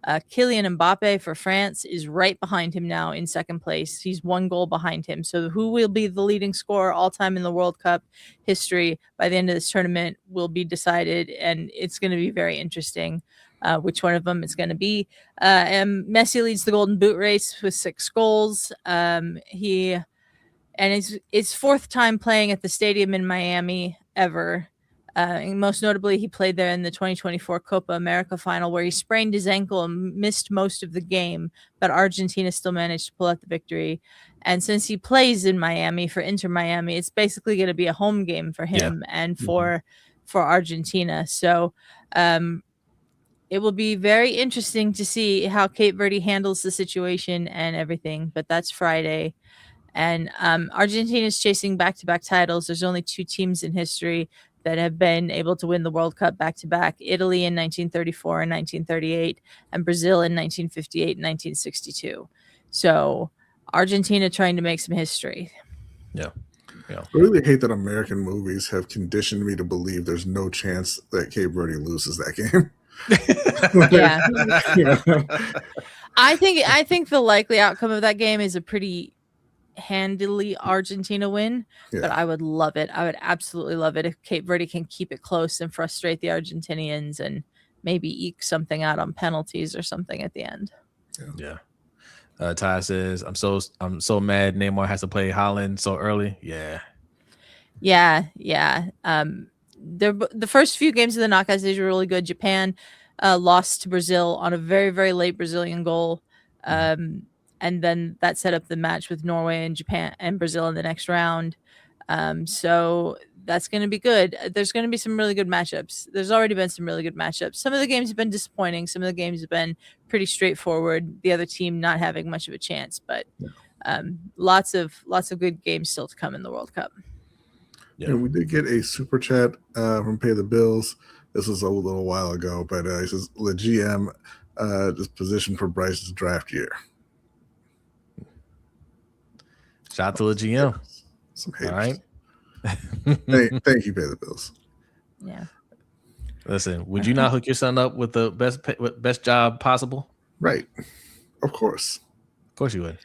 Kylian Mbappe for France is right behind him now in second place. He's 1 goal behind him. So who will be the leading scorer all-time in the World Cup history by the end of this tournament will be decided, and it's going to be very interesting which one of them it's going to be. And Messi leads the Golden Boot race with 6 goals. It's 4th time playing at the stadium in Miami ever. And most notably, he played there in the 2024 Copa America final, where he sprained his ankle and missed most of the game, but Argentina still managed to pull out the victory. And since he plays in Miami for Inter Miami, it's basically going to be a home game for him and for Argentina. So it will be very interesting to see how Cape Verde handles the situation and everything. But that's Friday. And Argentina is chasing back-to-back titles. There's only 2 teams in history that have been able to win the World Cup back-to-back: Italy in 1934 and 1938, and Brazil in 1958 and 1962. So Argentina trying to make some history. Yeah. I really hate that American movies have conditioned me to believe there's no chance that Cape Verde loses that game. I think the likely outcome of that game is a pretty handily Argentina win, but I would love it. I would absolutely love it if Cape Verde can keep it close and frustrate the Argentinians and maybe eke something out on penalties or something at the end. Ty says, I'm so mad Neymar has to play Holland so early. The first few games of the knockout stage were really good. Japan lost to Brazil on a very, very late Brazilian goal. And then that set up the match with Norway and Japan and Brazil in the next round. So that's going to be good. There's going to be some really good matchups. There's already been some really good matchups. Some of the games have been disappointing. Some of the games have been pretty straightforward. The other team not having much of a chance, but lots of good games still to come in the World Cup. And we did get a super chat from Pay the Bills. This was a little while ago, but he says, "The GM is positioned for Bryce's draft year." Shout out to the GM. Some haters. All right. Thank you, Pay the Bills. Yeah. Listen, would you not hook your son up with the best job possible? Right. Of course. Of course you would.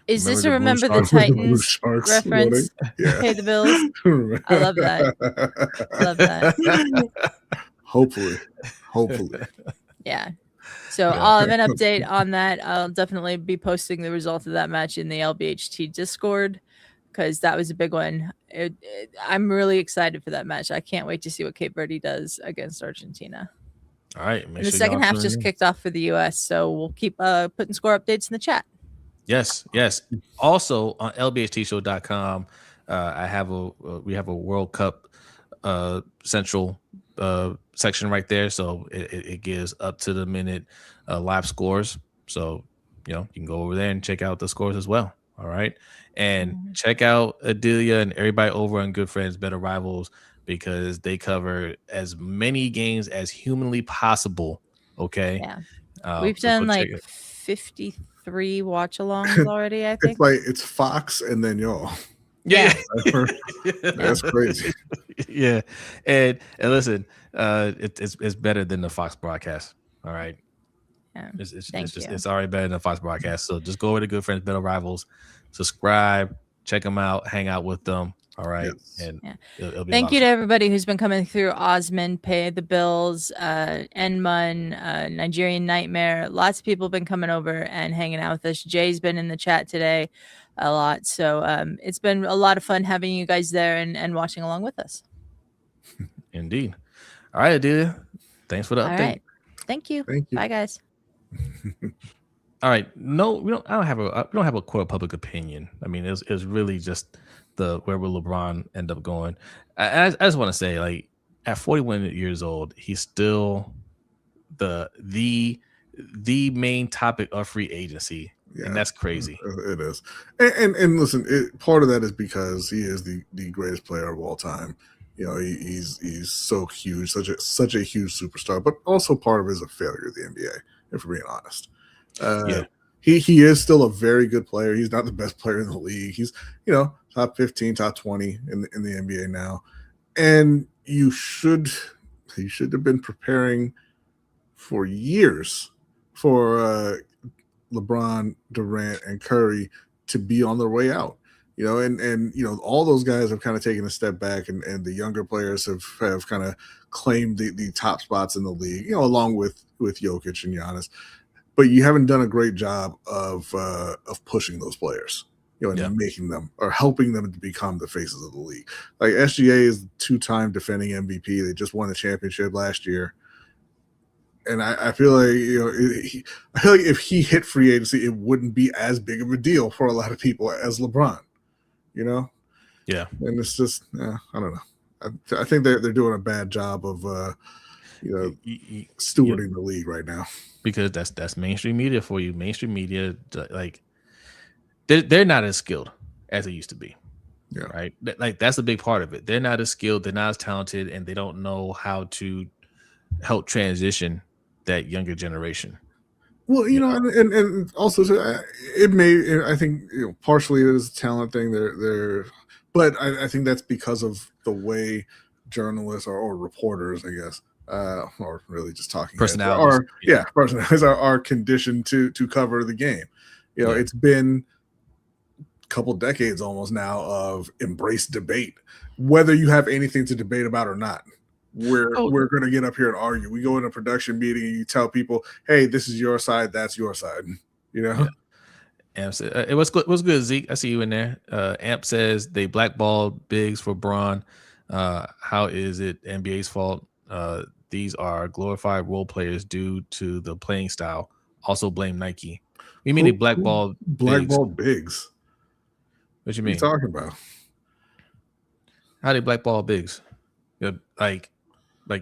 Is this a Remember the Titans reference? Yeah. Pay the bills. I love that. I love that. Hopefully. Yeah. So I'll have an update on that. I'll definitely be posting the result of that match in the LBHT Discord, because that was a big one. I'm really excited for that match. I can't wait to see what Cape Verde does against Argentina. All right. And the second half just kicked off for the U.S., so we'll keep putting score updates in the chat. Yes. Also on LBHTShow.com, we have a World Cup central section right there, so it gives up to the minute live scores. So you can go over there and check out the scores as well. All right, and check out Adelia and everybody over on Good Friends Better Rivals, because they cover as many games as humanly possible. Okay. Yeah. We've done like 53 watch-alongs already, I think. It's Fox and then y'all. Yeah. That's crazy. Yeah. And listen, it's better than the Fox broadcast. All right. Yeah. It's already better than the Fox broadcast. So just go over to Good Friends Better Rivals, subscribe, check them out, hang out with them. All right. Yes. And it'll be thank you to everybody who's been coming through. Osmond, Pay the Bills, Enmun, Nigerian Nightmare. Lots of people have been coming over and hanging out with us. Jay's been in the chat today a lot. So it's been a lot of fun having you guys there and watching along with us. Indeed. All right, Adelia. Thanks for the update. All right. Thank you. Bye, guys. All right. No, we don't have a core public opinion. I mean, it's really just where will LeBron end up going. I just want to say, like, at 41 years old, he's still the main topic of free agency. Yeah, and that's crazy. It is. And listen, part of that is because he is the greatest player of all time. He's so huge, such a huge superstar, but also part of it is a failure of the NBA, if we're being honest. He is still a very good player. He's not the best player in the league. He's, top 15, top 20 in the NBA now. And he should have been preparing for years for LeBron, Durant, and Curry to be on their way out. And all those guys have kind of taken a step back, and the younger players have kind of claimed the top spots in the league, along with Jokic and Giannis. But you haven't done a great job of pushing those players, and making them or helping them to become the faces of the league. Like SGA is 2-time defending MVP. They just won the championship last year. And I feel like if he hit free agency, it wouldn't be as big of a deal for a lot of people as LeBron. Yeah. And it's just, I don't know. I think they're doing a bad job of stewarding the league right now. Because that's mainstream media for you. Mainstream media, like, they're not as skilled as they used to be. Yeah. Right. Like, that's a big part of it. They're not as skilled. They're not as talented, and they don't know how to help transition that younger generation. Well, and also it may. I think partially it is a talent thing. But I think that's because of the way journalists or reporters, I guess, or really just talking personalities, personalities are conditioned to cover the game. It's been a couple decades almost now of embrace debate, whether you have anything to debate about or not. We're going to get up here and argue. We go in a production meeting and you tell people, "Hey, this is your side. That's your side." Yeah. Amp said, it was good, Zeke. I see you in there. Amp says they blackballed Biggs for Braun. How is it NBA's fault? These are glorified role players due to the playing style. Also blame Nike. You mean they blackballed Biggs? What you mean? What are you talking about? How they blackball Biggs? Like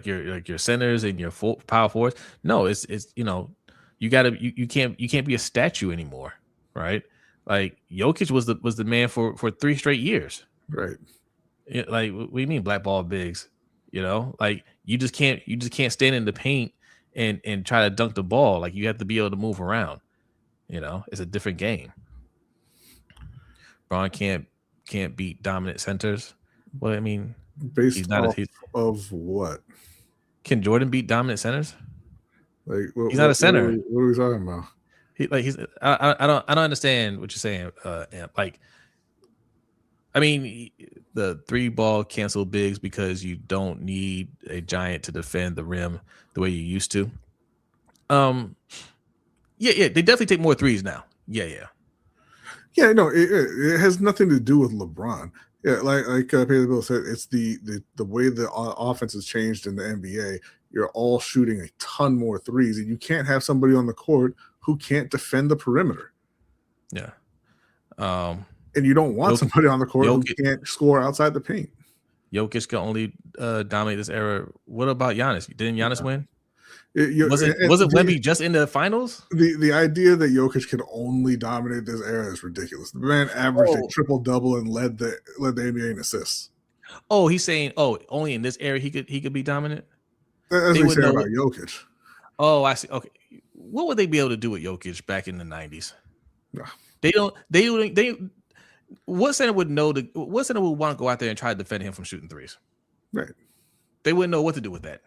your centers and your power forwards. No, it's you can't be a statue anymore, right? Like Jokic was the man for 3 straight years, right? Like, what do you mean blackball Biggs? Like you just can't stand in the paint and try to dunk the ball. Like, you have to be able to move around. It's a different game. Braun can't beat dominant centers. Well, I mean, based off of what? Can Jordan beat dominant centers? Like, he's not a center. What are we talking about? I don't understand what you're saying. Like, I mean, the 3-ball cancel bigs because you don't need a giant to defend the rim the way you used to. Yeah, they definitely take more threes now. Yeah. No, it has nothing to do with LeBron. Yeah, like Pedro Bill said, it's the way the offense has changed in the NBA. You're all shooting a ton more threes, and you can't have somebody on the court who can't defend the perimeter. Yeah. And you don't want somebody on the court who can't score outside the paint. Jokic can only dominate this era. What about Giannis? Didn't Giannis win? Was it Wemby just in the finals? The idea that Jokic can only dominate this era is ridiculous. The man averaged a triple-double and led the NBA in assists. Oh, he's saying, only in this era he could be dominant? That's what he said about Jokic. Oh, I see. Okay. What would they be able to do with Jokic back in the 90s? No. They what center would know what center would want to go out there and try to defend him from shooting threes? Right. They wouldn't know what to do with that.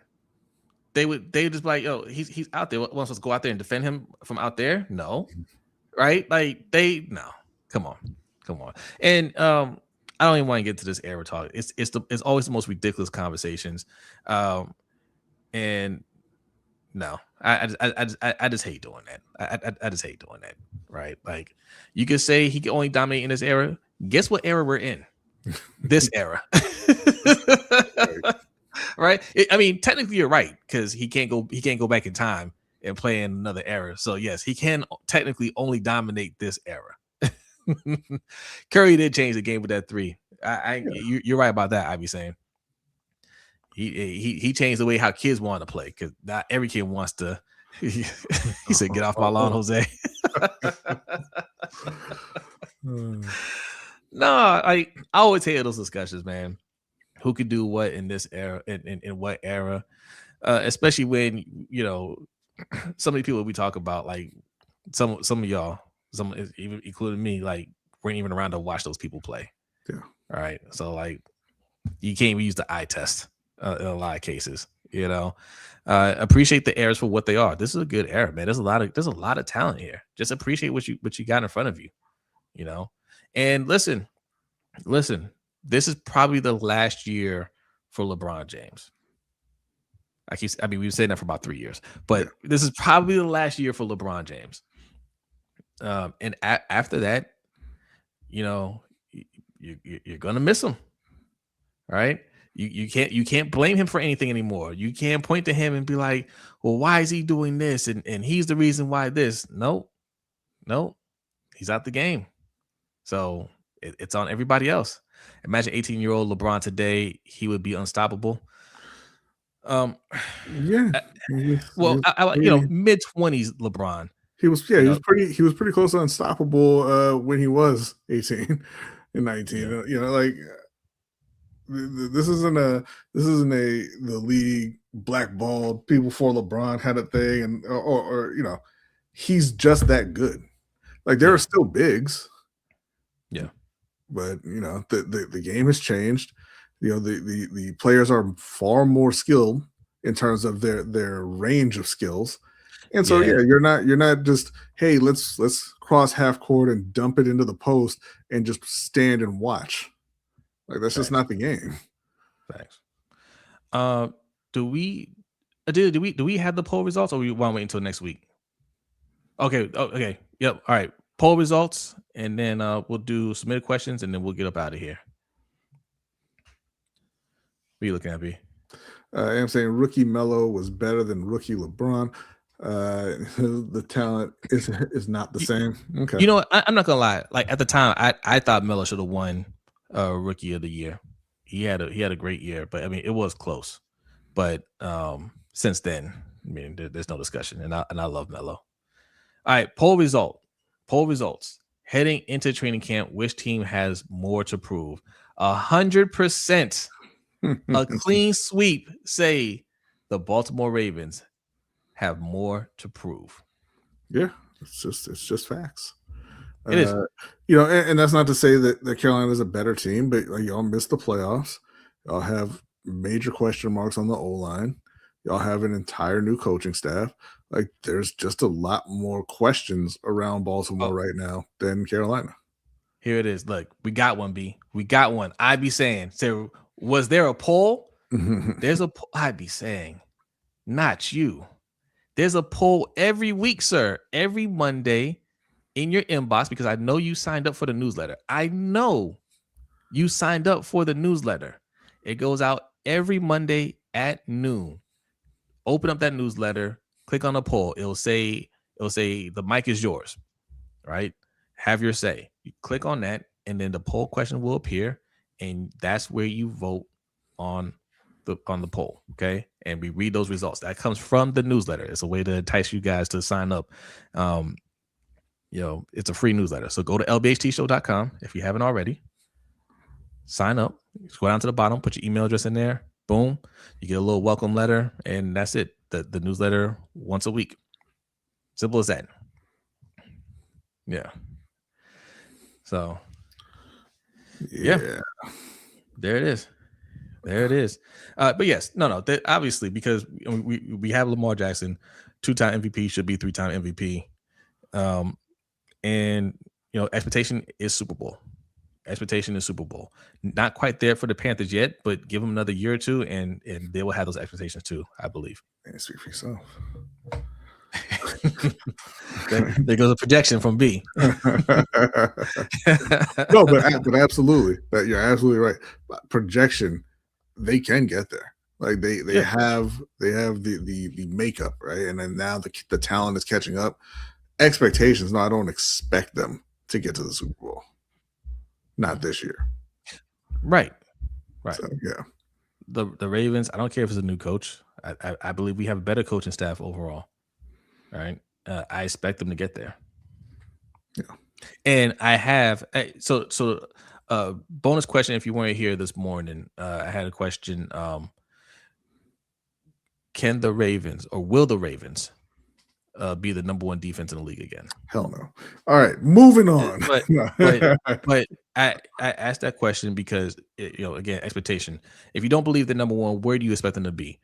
They would just be like, he's out there. Wants us to go out there and defend him from out there? No. Right? Like no. Come on. And I don't even want to get to this era talk. It's always the most ridiculous conversations. And no, I just hate doing that. I just hate doing that. Right? Like, you could say he can only dominate in this era. Guess what era we're in? This era. Right? I mean, technically you're right, because he can't go back in time and play in another era. So yes, he can technically only dominate this era. Curry did change the game with that 3. You're right about that. I'd be saying he changed the way how kids want to play, because not every kid wants to. He said, "Get off my lawn, Jose." No, I always hate those discussions, man. Who could do what in this era, in what era, especially when some of the people we talk about, like some of y'all, some even including me, like weren't even around to watch those people play. Yeah. All right. So like, you can't even use the eye test in a lot of cases. Appreciate the eras for what they are. This is a good era, man. There's a lot of talent here. Just appreciate what you got in front of you. And listen. This is probably the last year for LeBron James. We've been saying that for about 3 years, but this is probably the last year for LeBron James. And after that, you're gonna miss him, right? You can't blame him for anything anymore. You can't point to him and be like, well, why is he doing this? And he's the reason why this. No, he's out the game. So it's on everybody else. Imagine 18-year-old LeBron today; he would be unstoppable. Well, mid-20s LeBron. He was pretty close to unstoppable when he was 18 and 19. Yeah. This isn't the league blackballed people for LeBron had a thing, and or he's just that good. Like, there are still bigs. Yeah. But the game has changed. The players are far more skilled in terms of their range of skills, and so you're not just, hey, let's cross half court and dump it into the post and just stand and watch. Like, that's just not the game. Thanks. Do we have the poll results, or we want to wait until next week? Okay. Yep. All right. Poll results, and then we'll do submitted questions, and then we'll get up out of here. What are you looking at, B? I'm saying rookie Melo was better than rookie LeBron. The talent is not the same. Okay. You know what? I'm not gonna lie. Like, at the time, I thought Melo should have won rookie of the year. He had a great year, but I mean, it was close. But since then, I mean, there's no discussion, and I love Melo. All right, poll results. Heading into training camp, which team has more to prove? 100%. A clean sweep say the Baltimore Ravens have more to prove. Yeah, it's just facts. It is. And that's not to say that Carolina is a better team, but y'all missed the playoffs. Y'all have major question marks on the O-line. Y'all have an entire new coaching staff. Like, there's just a lot more questions around Baltimore right now than Carolina. Here it is. Look, we got one, B. We got one. I be saying, so was there a poll? There's a poll. I be saying, not you. There's a poll every week, sir. Every Monday in your inbox, because I know you signed up for the newsletter. I know you signed up for the newsletter. It goes out every Monday at noon. Open up that newsletter, click on the poll. It'll say the mic is yours, right? Have your say. You click on that, and then the poll question will appear, and that's where you vote on the poll. Okay, and we read those results. That comes from the newsletter. It's a way to entice you guys to sign up. It's a free newsletter. So go to LBHTShow.com if you haven't already. Sign up. Go down to the bottom, put your email address in there. Boom. You get a little welcome letter, and that's it. The newsletter once a week. Simple as that. Yeah. So, yeah. There it is. But yes, obviously, because we have Lamar Jackson, 2-time MVP, should be 3-time MVP. And expectation is Super Bowl. Not quite there for the Panthers yet, but give them another year or two, and they will have those expectations too, I believe. And speak for yourself. There goes a projection from B. No, but absolutely, you're absolutely right. Projection, they can get there. Like they have the makeup, right? And then now the talent is catching up. Expectations, no, I don't expect them to get to the Super Bowl. Not this year. Right. So, yeah. The Ravens, I don't care if it's a new coach. I believe we have a better coaching staff overall. Right. I expect them to get there. Yeah. And I have bonus question. If you weren't here this morning, I had a question. Can the Ravens, or will the Ravens, be the number one defense in the league again? Hell no. All right, moving on. But I asked that question because again, expectation. If you don't believe they're number one, where do you expect them to be?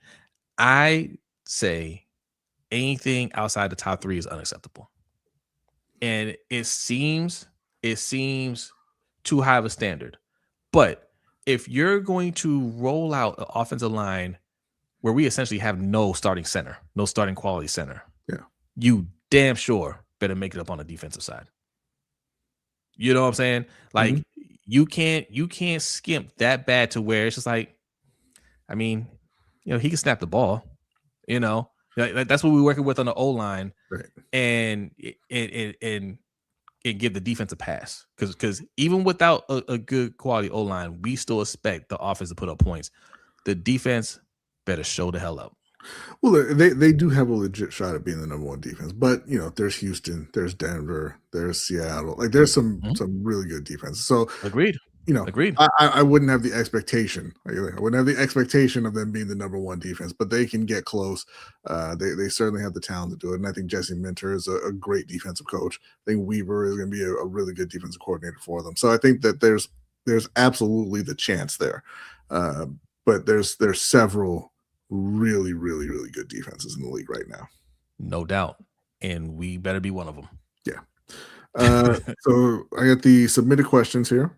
I say anything outside the top 3 is unacceptable, and it seems too high of a standard. But if you're going to roll out an offensive line where we essentially have no starting center, no starting quality center, you damn sure better make it up on the defensive side. You know what I'm saying? Like you can't skimp that bad to where it's just like, I mean, he can snap the ball, that's what we're working with on the O-line, right? And give the defense a pass, because even without a good quality O-line, we still expect the offense to put up points. The defense better show the hell up. Well, they do have a legit shot at being the number one defense, but there's Houston, there's Denver, there's Seattle. Like there's some really good defense. So agreed. Agreed. I wouldn't have the expectation. I wouldn't have the expectation of them being the number one defense, but they can get close. They certainly have the talent to do it, and I think Jesse Minter is a great defensive coach. I think Weaver is going to be a really good defensive coordinator for them. So I think that there's absolutely the chance there, but there's several really, really, really good defenses in the league right now. No doubt. And we better be one of them. Yeah. So I got the submitted questions here.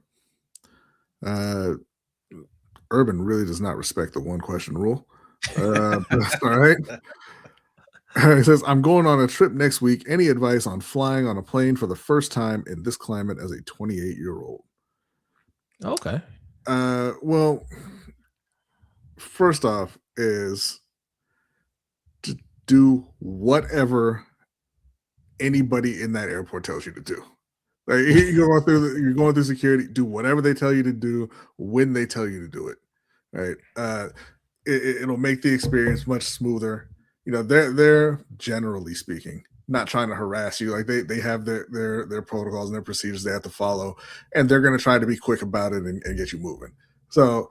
Urban really does not respect the one question rule. All right. It says, I'm going on a trip next week. Any advice on flying on a plane for the first time in this climate as a 28-year-old? Okay. Well, first off is to do whatever anybody in that airport tells you to do. Like you're going through security, do whatever they tell you to do when they tell you to do it. Right. It'll make the experience much smoother. They're generally speaking not trying to harass you. Like they have their protocols and their procedures they have to follow, and they're going to try to be quick about it and get you moving. So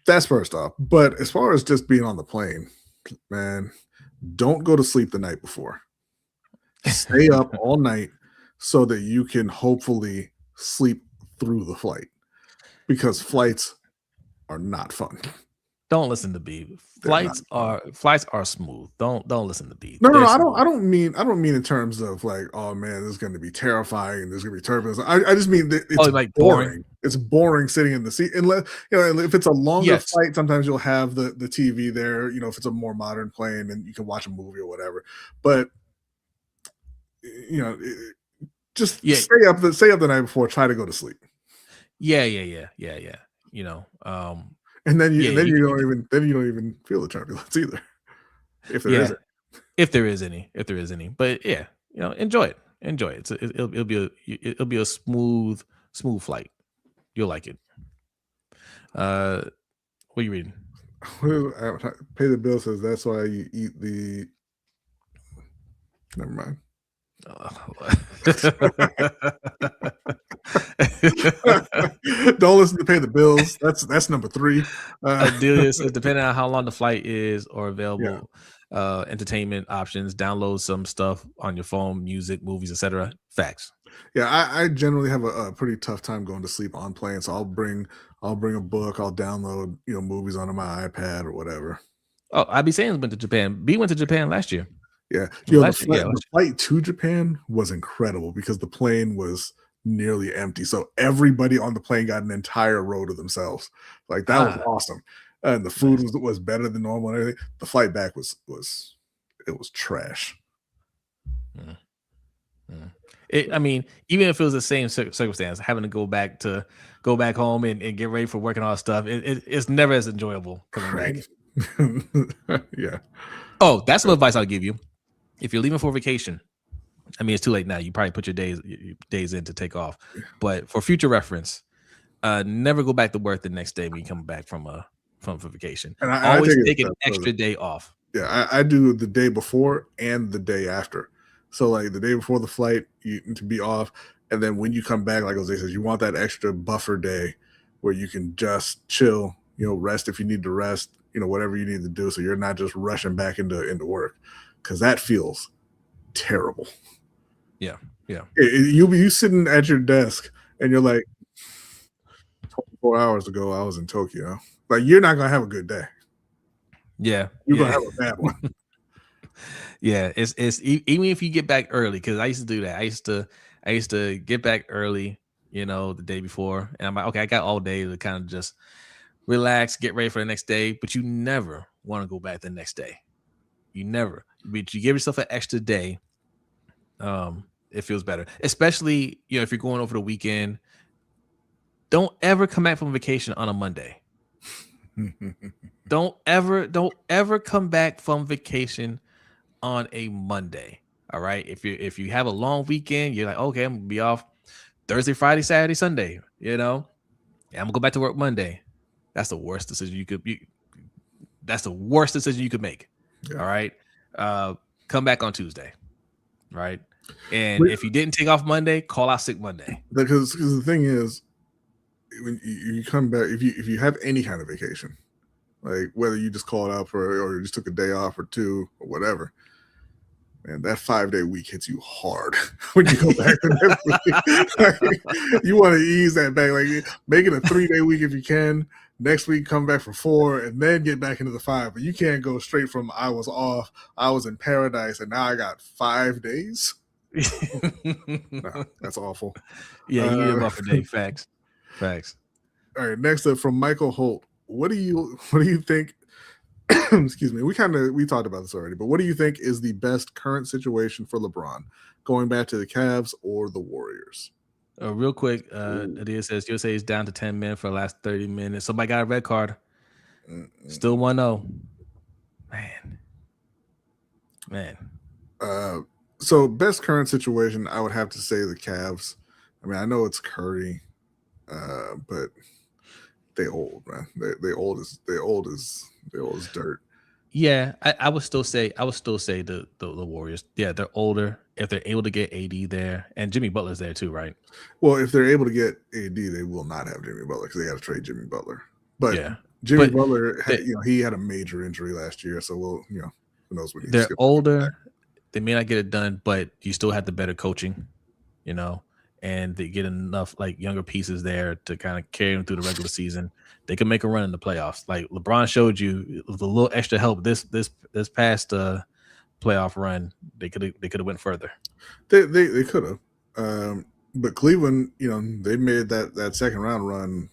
that's first off. But as far as just being on the plane, man, don't go to sleep the night before. Stay up all night so that you can hopefully sleep through the flight, because flights are not fun. Don't listen to B. Flights are smooth. Don't listen to B. No. I don't mean in terms of like, oh man, this is going to be terrifying and there's going to be turbulence. I just mean that it's like boring. It's boring sitting in the seat. Unless if it's a longer flight, sometimes you'll have the TV there. If it's a more modern plane, and you can watch a movie or whatever. But just stay up the night before. Try to go to sleep. Yeah. And then you don't even feel the turbulence either. If there is any. But yeah, enjoy it. It'll be a smooth flight. You'll like it. What are you reading? Pay the Bill says that's why you eat the. Never mind. Don't listen to Pay the Bills. That's number 3. Delia says depending on how long the flight is or available entertainment options, download some stuff on your phone, music, movies, etc. Facts. Yeah, I generally have a pretty tough time going to sleep on planes. So I'll bring a book. I'll download movies onto my iPad or whatever. Oh, IB Sands went to Japan. B went to Japan last year. Yeah, the flight to Japan was incredible because the plane was nearly empty. So everybody on the plane got an entire row to themselves. Like that was awesome. And the food was better than normal and everything. The flight back was trash. I mean, even if it was the same circumstance, having to go back home and get ready for work and all that stuff, it's never as enjoyable coming back. Yeah. Oh, that's some advice I'll give you. If you're leaving for vacation, I mean, it's too late now. You probably put your days in to take off. But for future reference, never go back to work the next day when you come back from vacation. And I always take an extra day off. Yeah, I do the day before and the day after. So like the day before the flight, you need to be off. And then when you come back, like Jose says, you want that extra buffer day where you can just chill, rest if you need to rest, whatever you need to do. So you're not just rushing back into work. Because that feels terrible. Yeah. You'll be sitting at your desk and you're like, 24 hours ago, I was in Tokyo. Like, you're not going to have a good day. Yeah. You're going to have a bad one. Yeah. It's even if you get back early, because I used to do that. I used to get back early, the day before. And I'm like, okay, I got all day to kind of just relax, get ready for the next day. But you never want to go back the next day. But you give yourself an extra day. It feels better, especially if you're going over the weekend. Don't ever come back from vacation on a Monday. Don't ever come back from vacation on a Monday. All right. If you have a long weekend, you're like, okay, I'm gonna be off Thursday, Friday, Saturday, Sunday. And I'm gonna go back to work Monday. That's the worst decision you could make. Yeah. All right. Come back on Tuesday. Right. And if you didn't take off Monday, call out sick Monday. Because the thing is, when you come back, if you have any kind of vacation, like whether you just called out or you just took a day off or 2 or whatever, man, that 5-day week hits you hard when you go back the next week. Like, you want to ease that back, like make it a 3-day week if you can. Next week, come back for 4 and then get back into the 5. But you can't go straight from I was off, I was in paradise, and now I got 5 days. No, that's awful. Yeah, you need a buffer day. Facts. All right, next up from Michael Holt. What do you think? Excuse me. We talked about this already, but what do you think is the best current situation for LeBron, going back to the Cavs or the Warriors? Real quick, Adia says USA is down to 10 men for the last 30 minutes. Somebody got a red card. Still 1-0. Man. So best current situation, I would have to say the Cavs. I mean, I know it's Curry, but they old, man. They old as dirt. Yeah, I would still say the Warriors. Yeah, they're older. If they're able to get AD there, and Jimmy Butler's there too, right? Well, if they're able to get AD, they will not have Jimmy Butler because they got to trade Jimmy Butler. But Jimmy Butler, he had a major injury last year, so who knows what he's. They're older. They may not get it done, but you still have the better coaching, and they get enough like younger pieces there to kind of carry them through the regular season, they can make a run in the playoffs. Like LeBron showed you, with a little extra help this past playoff run, they could have went further. They could have, but Cleveland, they made that second round run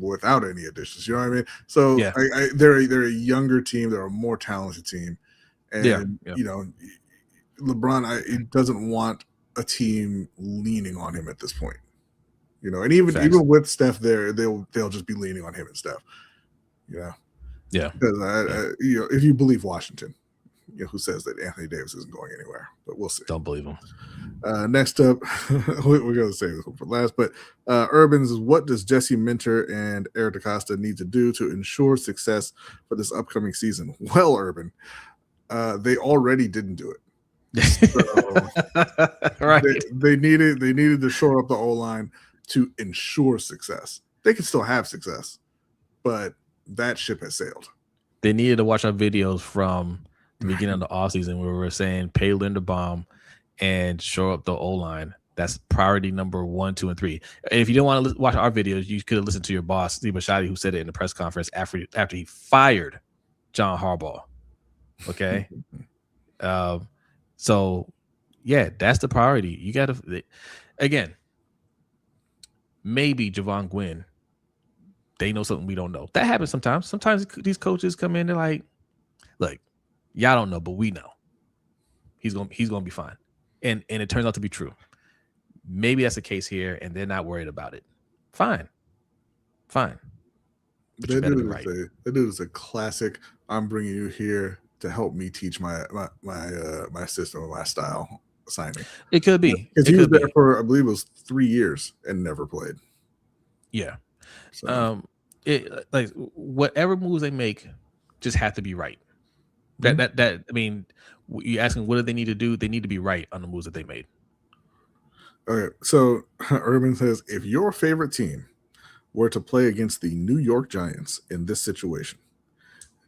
without any additions. You know what I mean? So yeah, they're a younger team. They're a more talented team, and LeBron, he doesn't want a team leaning on him at this point. And even with Steph there, they'll just be leaning on him and Steph. Yeah. Because if you believe Washington, who says that Anthony Davis isn't going anywhere, but we'll see. Don't believe him. Next up, we're going to save this one for last, but Urban's is, what does Jesse Minter and Eric DaCosta need to do to ensure success for this upcoming season? Well, Urban, they already didn't do it. So right. They needed to shore up the O-line to ensure success. They can still have success, but that ship has sailed. They needed to watch our videos from the beginning of the offseason where we were saying pay Linderbaum and shore up the O-line. That's priority number 1, 2, and 3. And if you don't want to watch our videos, you could have listened to your boss, Steve Bisciotti, who said it in the press conference after he fired John Harbaugh. Okay. So yeah, that's the priority. You got to, again, maybe Javon Gwynn, they know something we don't know. That happens sometimes. Sometimes these coaches come in, they're like, look, y'all don't know, but we know. He's gonna be fine. And it turns out to be true. Maybe that's the case here, and they're not worried about it. Fine. But you better be right. That dude is a classic. I'm bringing you here to help me teach my system and my style signing. It could be. Because he was there for, I believe it was 3 years and never played. Yeah. So. Like whatever moves they make just have to be right. That I mean, you're asking what do they need to do? They need to be right on the moves that they made. Okay, so Urban says, if your favorite team were to play against the New York Giants in this situation,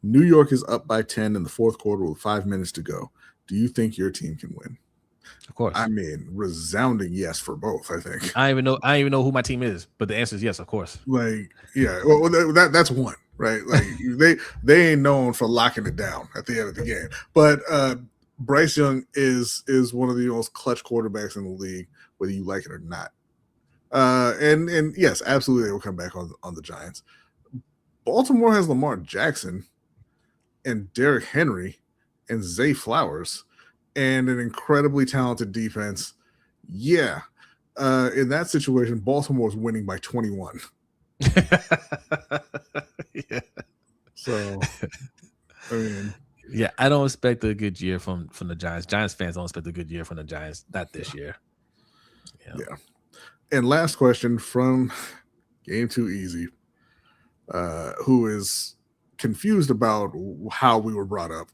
New York is up by 10 in the fourth quarter with 5 minutes to go. Do you think your team can win? Of course. I mean, resounding yes for both, I think. I don't even know who my team is, but the answer is yes, of course. Like, yeah, well, that's one, right? Like they ain't known for locking it down at the end of the game. But Bryce Young is one of the most clutch quarterbacks in the league, whether you like it or not. And yes, absolutely, they will come back on the Giants. Baltimore has Lamar Jackson and Derrick Henry and Zay Flowers and an incredibly talented defense. Yeah. In that situation, Baltimore is winning by 21. Yeah. So, I mean, yeah, I don't expect a good year from the Giants. Giants fans don't expect a good year from the Giants. Not this year. Yeah. And last question from Game Too Easy, who is confused about how we were brought up.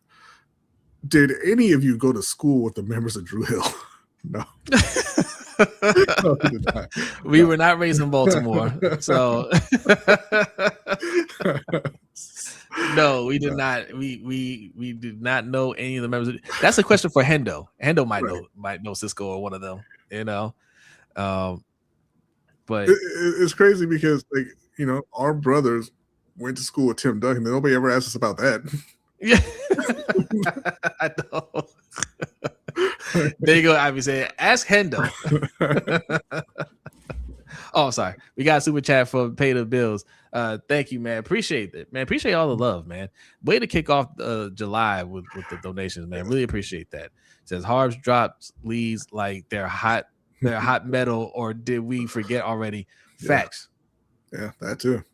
Did any of you go to school with the members of Drew Hill? No. No, we were not raised in Baltimore, so no, we did not. We did not know any of the members. That's a question for Hendo. Hendo might know Cisco or one of them. But it's crazy because our brothers went to school with Tim Duncan. And nobody ever asked us about that. Yeah, I know. There you go. I be saying, ask Hendo. Oh, sorry. We got a super chat for Pay the Bills. Thank you, man. Appreciate it, man. Appreciate all the love, man. Way to kick off July with the donations, man. Really appreciate that. It says Harbs drops leads like they're hot metal, or did we forget already? Facts. Yeah, that too.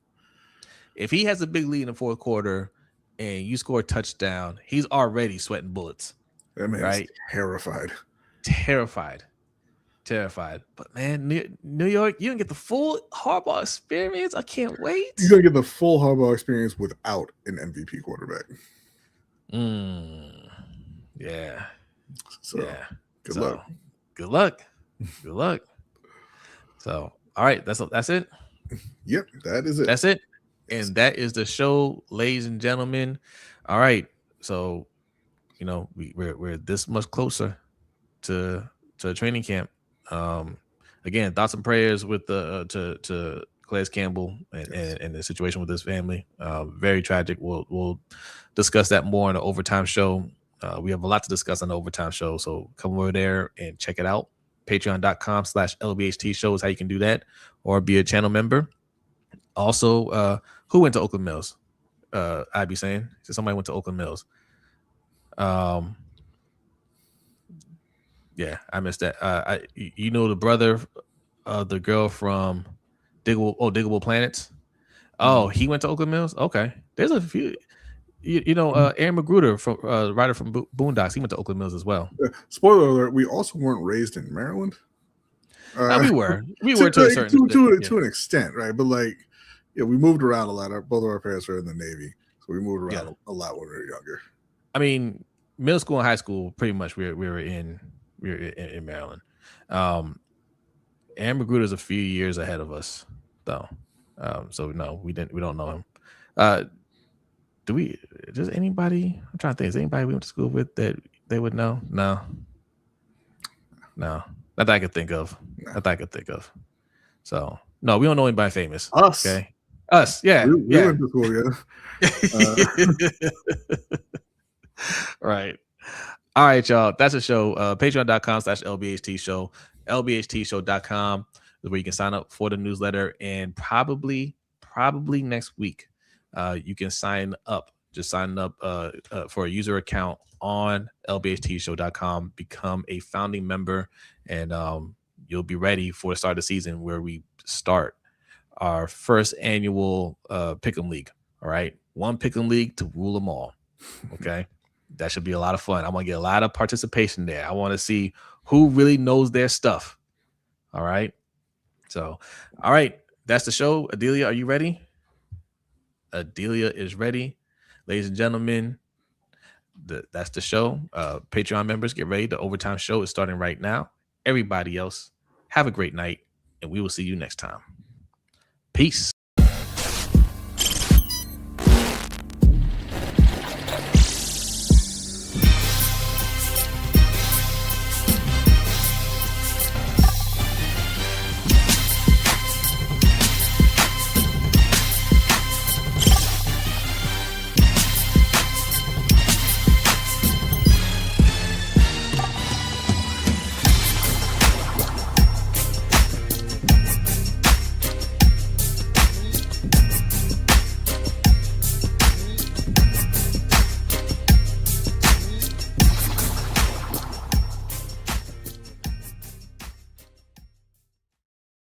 If he has a big lead in the fourth quarter and you score a touchdown, he's already sweating bullets. That man's terrified. But man, New York, you didn't get the full Harbaugh experience. I can't wait. You're gonna get the full Harbaugh experience without an MVP quarterback. Yeah. So yeah. Good luck. Good luck. So, all right, that's it. Yep, that is it. That's it. And that is the show, ladies and gentlemen. All right. So, we're this much closer to training camp. again, thoughts and prayers with the to Calais Campbell and the situation with his family. Very tragic. We'll discuss that more in the overtime show. We have a lot to discuss on the overtime show, so come over there and check it out. Patreon.com/LBHTShow is how you can do that, or be a channel member. Also, who went to Oakland Mills? I'd be saying so somebody went to Oakland Mills. Yeah, I missed that. The brother of the girl from Diggable Planets. Oh, he went to Oakland Mills. Okay, there's a few. Aaron Magruder from writer from Boondocks. He went to Oakland Mills as well. Spoiler alert: we also weren't raised in Maryland. We were to a certain to an extent, right? But we moved around a lot. Both of our parents were in the Navy, so we moved around a lot when we were younger. I mean, middle school and high school, pretty much we were in Maryland. Aaron Magruder is a few years ahead of us, though. So no, we don't know him. Does anybody? I'm trying to think. Is anybody we went to school with that they would know? No. Not that I could think of. So no, we don't know anybody famous. Us. Okay. Us. Yeah. We went to school. Yeah. Right. All right, y'all. That's a show. Patreon.com/LBHTShow. LBHTShow.com is where you can sign up for the newsletter, and probably next week, you can sign up. Just sign up for a user account on LBHTShow.com. Become a founding member, and you'll be ready for the start of the season, where we start our first annual Pick'em League. All right, one Pick'em League to rule them all. Okay, that should be a lot of fun. I want to get a lot of participation there. I want to see who really knows their stuff. All right. So, all right, that's the show. Adelia, are you ready? Adelia is ready. Ladies and gentlemen, that's the show. Patreon members, get ready. The overtime show is starting right now. Everybody else, have a great night, and we will see you next time. Peace.